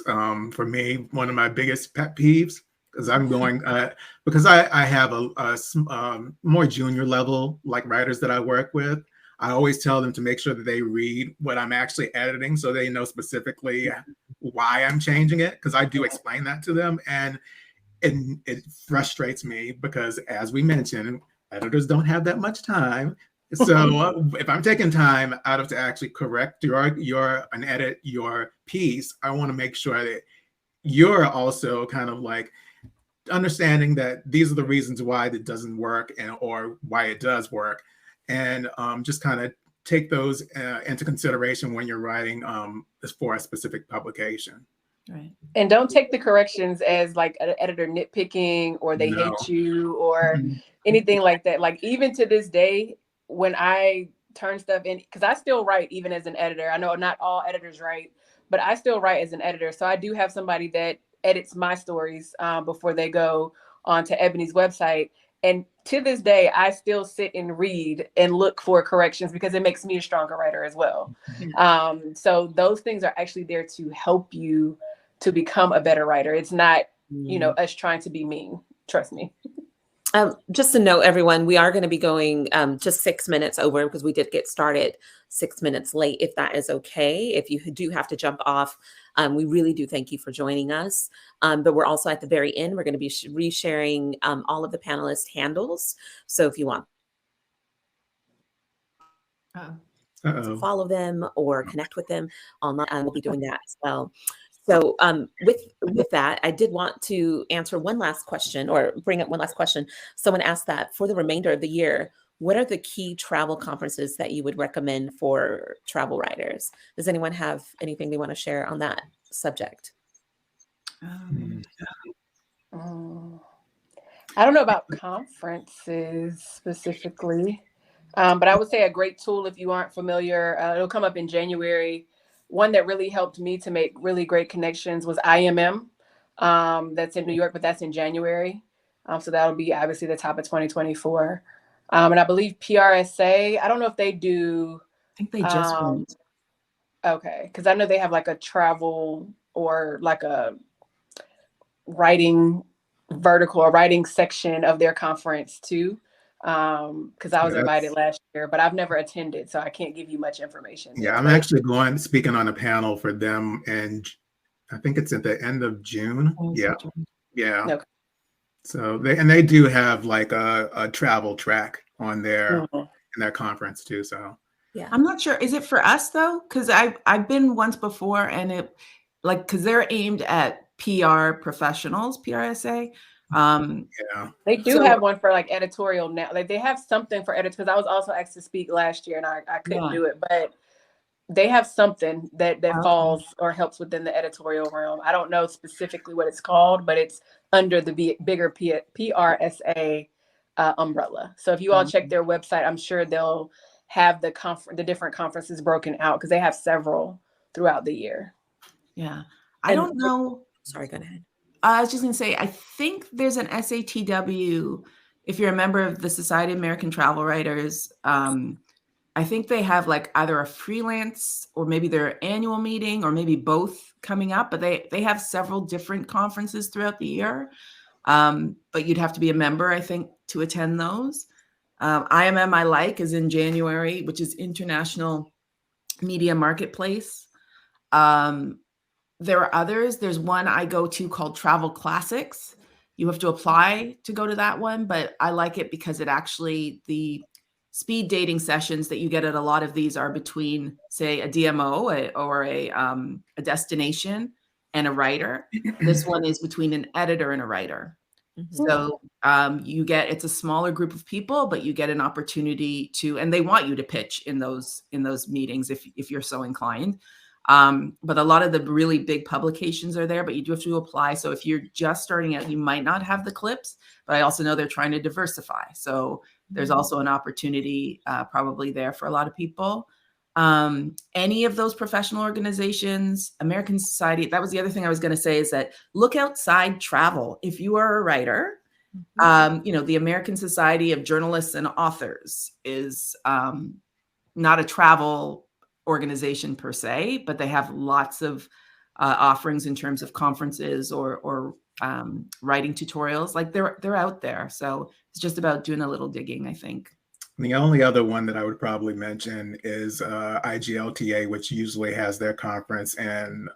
for me one of my biggest pet peeves, because I'm going because I have a more junior level like writers that I work with. I always tell them to make sure that they read what I'm actually editing, so they know specifically why I'm changing it, because I do explain that to them, and it frustrates me because, as we mentioned, editors don't have that much time. So if I'm taking time out of to actually correct and edit your piece, I want to make sure that you're also kind of like understanding that these are the reasons why it doesn't work, or why it does work, and just kind of take those into consideration when you're writing for a specific publication. Right. And don't take the corrections as like an editor nitpicking, or they hate you, or anything like that. Like, even to this day, when I turn stuff in, because I still write even as an editor. I know not all editors write, but I still write as an editor. So I do have somebody that edits my stories before they go onto Ebony's website. And to this day, I still sit and read and look for corrections, because it makes me a stronger writer as well. So those things are actually there to help you to become a better writer. It's not, you know, us trying to be mean. Trust me. Just to note, everyone, we are going to be going just 6 minutes over because we did get started 6 minutes late, if that is okay. If you do have to jump off, we really do thank you for joining us. But we're also at the very end, we're going to be resharing all of the panelist handles. So if you want to follow them or connect with them online, we'll be doing that as well. So with that, I did want to answer one last question or bring up one last question. Someone asked that for the remainder of the year, what are the key travel conferences that you would recommend for travel writers? Does anyone have anything they want to share on that subject? I don't know about conferences specifically, but I would say a great tool if you aren't familiar, it'll come up in January. One that really helped me to make really great connections was IMM. That's in New York, but that's in January. So that'll be obviously the top of 2024. And I believe PRSA, I don't know if they do. I think they just went. Okay, because I know they have like a travel or like a writing vertical or writing section of their conference too. Because I was invited last year, but I've never attended, so I can't give you much information. Yeah, I'm actually speaking on a panel for them, and I think it's at the end of June. Yeah. Okay. So they do have like a travel track on their in their conference too. So yeah, I'm not sure. Is it for us though? Because I've been once before, and it because they're aimed at PR professionals, PRSA. They do have one for like editorial now. Like they have something for editors. Because I was also asked to speak last year and I couldn't do it, but they have something that falls or helps within the editorial realm. I don't know specifically what it's called, but it's under the bigger PRSA umbrella. So if you all check their website, I'm sure they'll have the different conferences broken out because they have several throughout the year. Yeah. I don't know. Sorry, go ahead. I was just going to say, I think there's an SATW, if you're a member of the Society of American Travel Writers, I think they have like either a freelance or maybe their annual meeting or maybe both coming up, but they have several different conferences throughout the year. But you'd have to be a member, I think, to attend those. IMM I like is in January, which is International Media Marketplace. There are others. There's one I go to called Travel Classics. You have to apply to go to that one, but I like it because it actually, the speed dating sessions that you get at a lot of these are between, say, a DMO or a destination and a writer. This one is between an editor and a writer. So it's a smaller group of people, but you get an opportunity to, and they want you to pitch in those meetings if you're so inclined. But a lot of the really big publications are there, but you do have to apply. So if you're just starting out, you might not have the clips, but I also know they're trying to diversify. So there's also an opportunity probably there for a lot of people. Any of those professional organizations, American Society, that was the other thing I was going to say, is that look outside travel. If you are a writer, the American Society of Journalists and Authors is not a travel organization per se, but they have lots of offerings in terms of conferences or writing tutorials. Like they're out there. So it's just about doing a little digging, I think. The only other one that I would probably mention is IGLTA, which usually has their conference in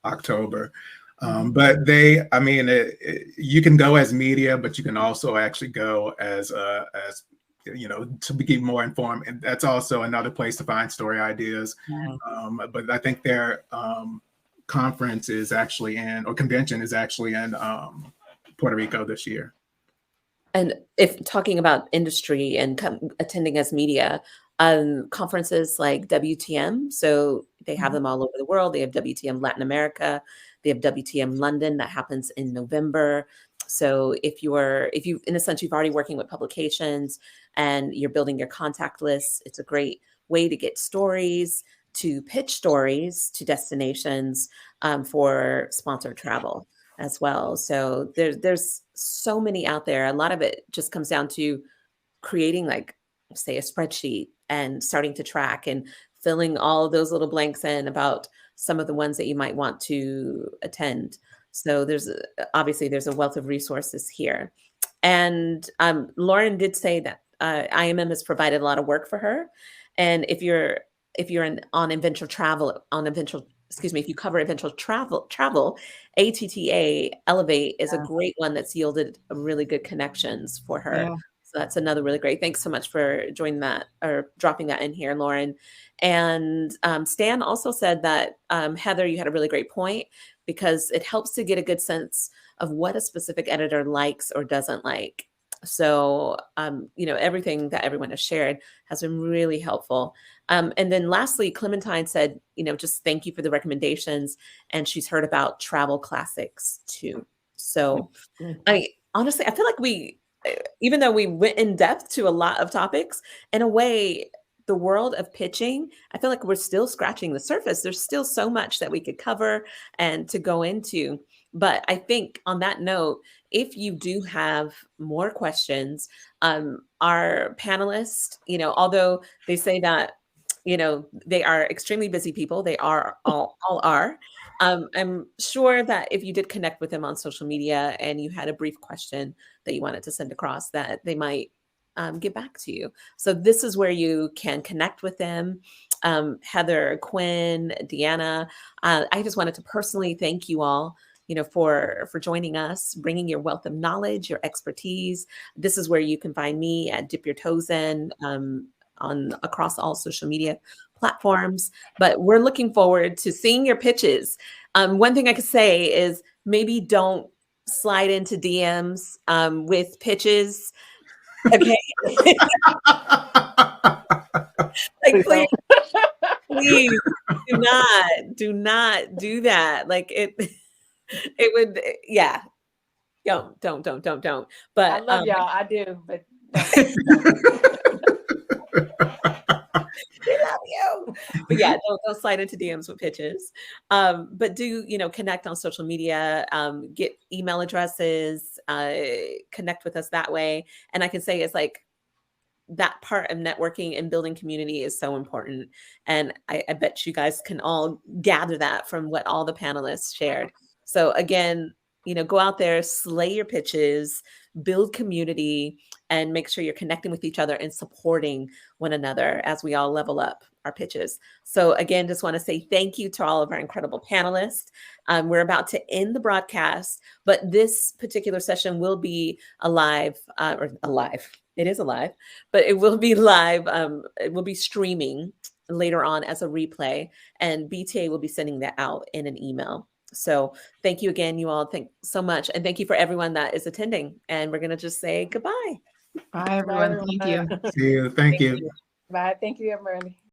October. But you can go as media, but you can also actually go as to be more informed. And that's also another place to find story ideas. But I think their conference is actually convention is actually in Puerto Rico this year. And if talking about industry and attending as media, conferences like WTM, so they have them all over the world. They have WTM Latin America. They have WTM London that happens in November. So if you, in a sense, you've already working with publications and you're building your contact list, it's a great way to get stories, to pitch stories to destinations for sponsored travel as well. So there's so many out there. A lot of it just comes down to creating, like, say, a spreadsheet and starting to track and filling all those little blanks in about some of the ones that you might want to attend. So obviously there's a wealth of resources here. And Lauren did say that IMM has provided a lot of work for her. And if you're on eventual travel, if you cover eventual travel, ATTA Elevate is a great one that's yielded really good connections for her. Yeah. So that's another really great. Thanks so much for joining that or dropping that in here, Lauren. And Stan also said that, Heather, you had a really great point, because it helps to get a good sense of what a specific editor likes or doesn't like. So, everything that everyone has shared has been really helpful. And then lastly, Clementine said, just thank you for the recommendations. And she's heard about travel classics too. So honestly, I feel like even though we went in depth to a lot of topics, in a way, the world of pitching, I feel like we're still scratching the surface. There's still so much that we could cover and to go into. But I think on that note, if you do have more questions, our panelists, although they say that, they are extremely busy people, they are all are. I'm sure that if you did connect with them on social media and you had a brief question that you wanted to send across, that they might get back to you. So this is where you can connect with them. Heather, Kwin, DeAnna, I just wanted to personally thank you all, for joining us, bringing your wealth of knowledge, your expertise. This is where you can find me at Dip Your Toes In across all social media platforms. But we're looking forward to seeing your pitches. One thing I could say is maybe don't slide into DMs with pitches. Okay. Like, please do not do that. Like it would, yeah. Don't. But I love y'all. I do, but we love you. But yeah, don't slide into DMs with pitches. But do, connect on social media, get email addresses, connect with us that way. And I can say it's like that part of networking and building community is so important. And I bet you guys can all gather that from what all the panelists shared. So again, go out there, slay your pitches, build community, and make sure you're connecting with each other and supporting one another as we all level up our pitches. So again, just want to say thank you to all of our incredible panelists. We're about to end the broadcast, but this particular session will be alive. It is alive, but it will be live. It will be streaming later on as a replay, and BTA will be sending that out in an email. So thank you again, you all. Thanks so much. And thank you for everyone that is attending. And we're going to just say goodbye. Bye, everyone. Thank you. See you. Thank you. bye. Thank you, everybody.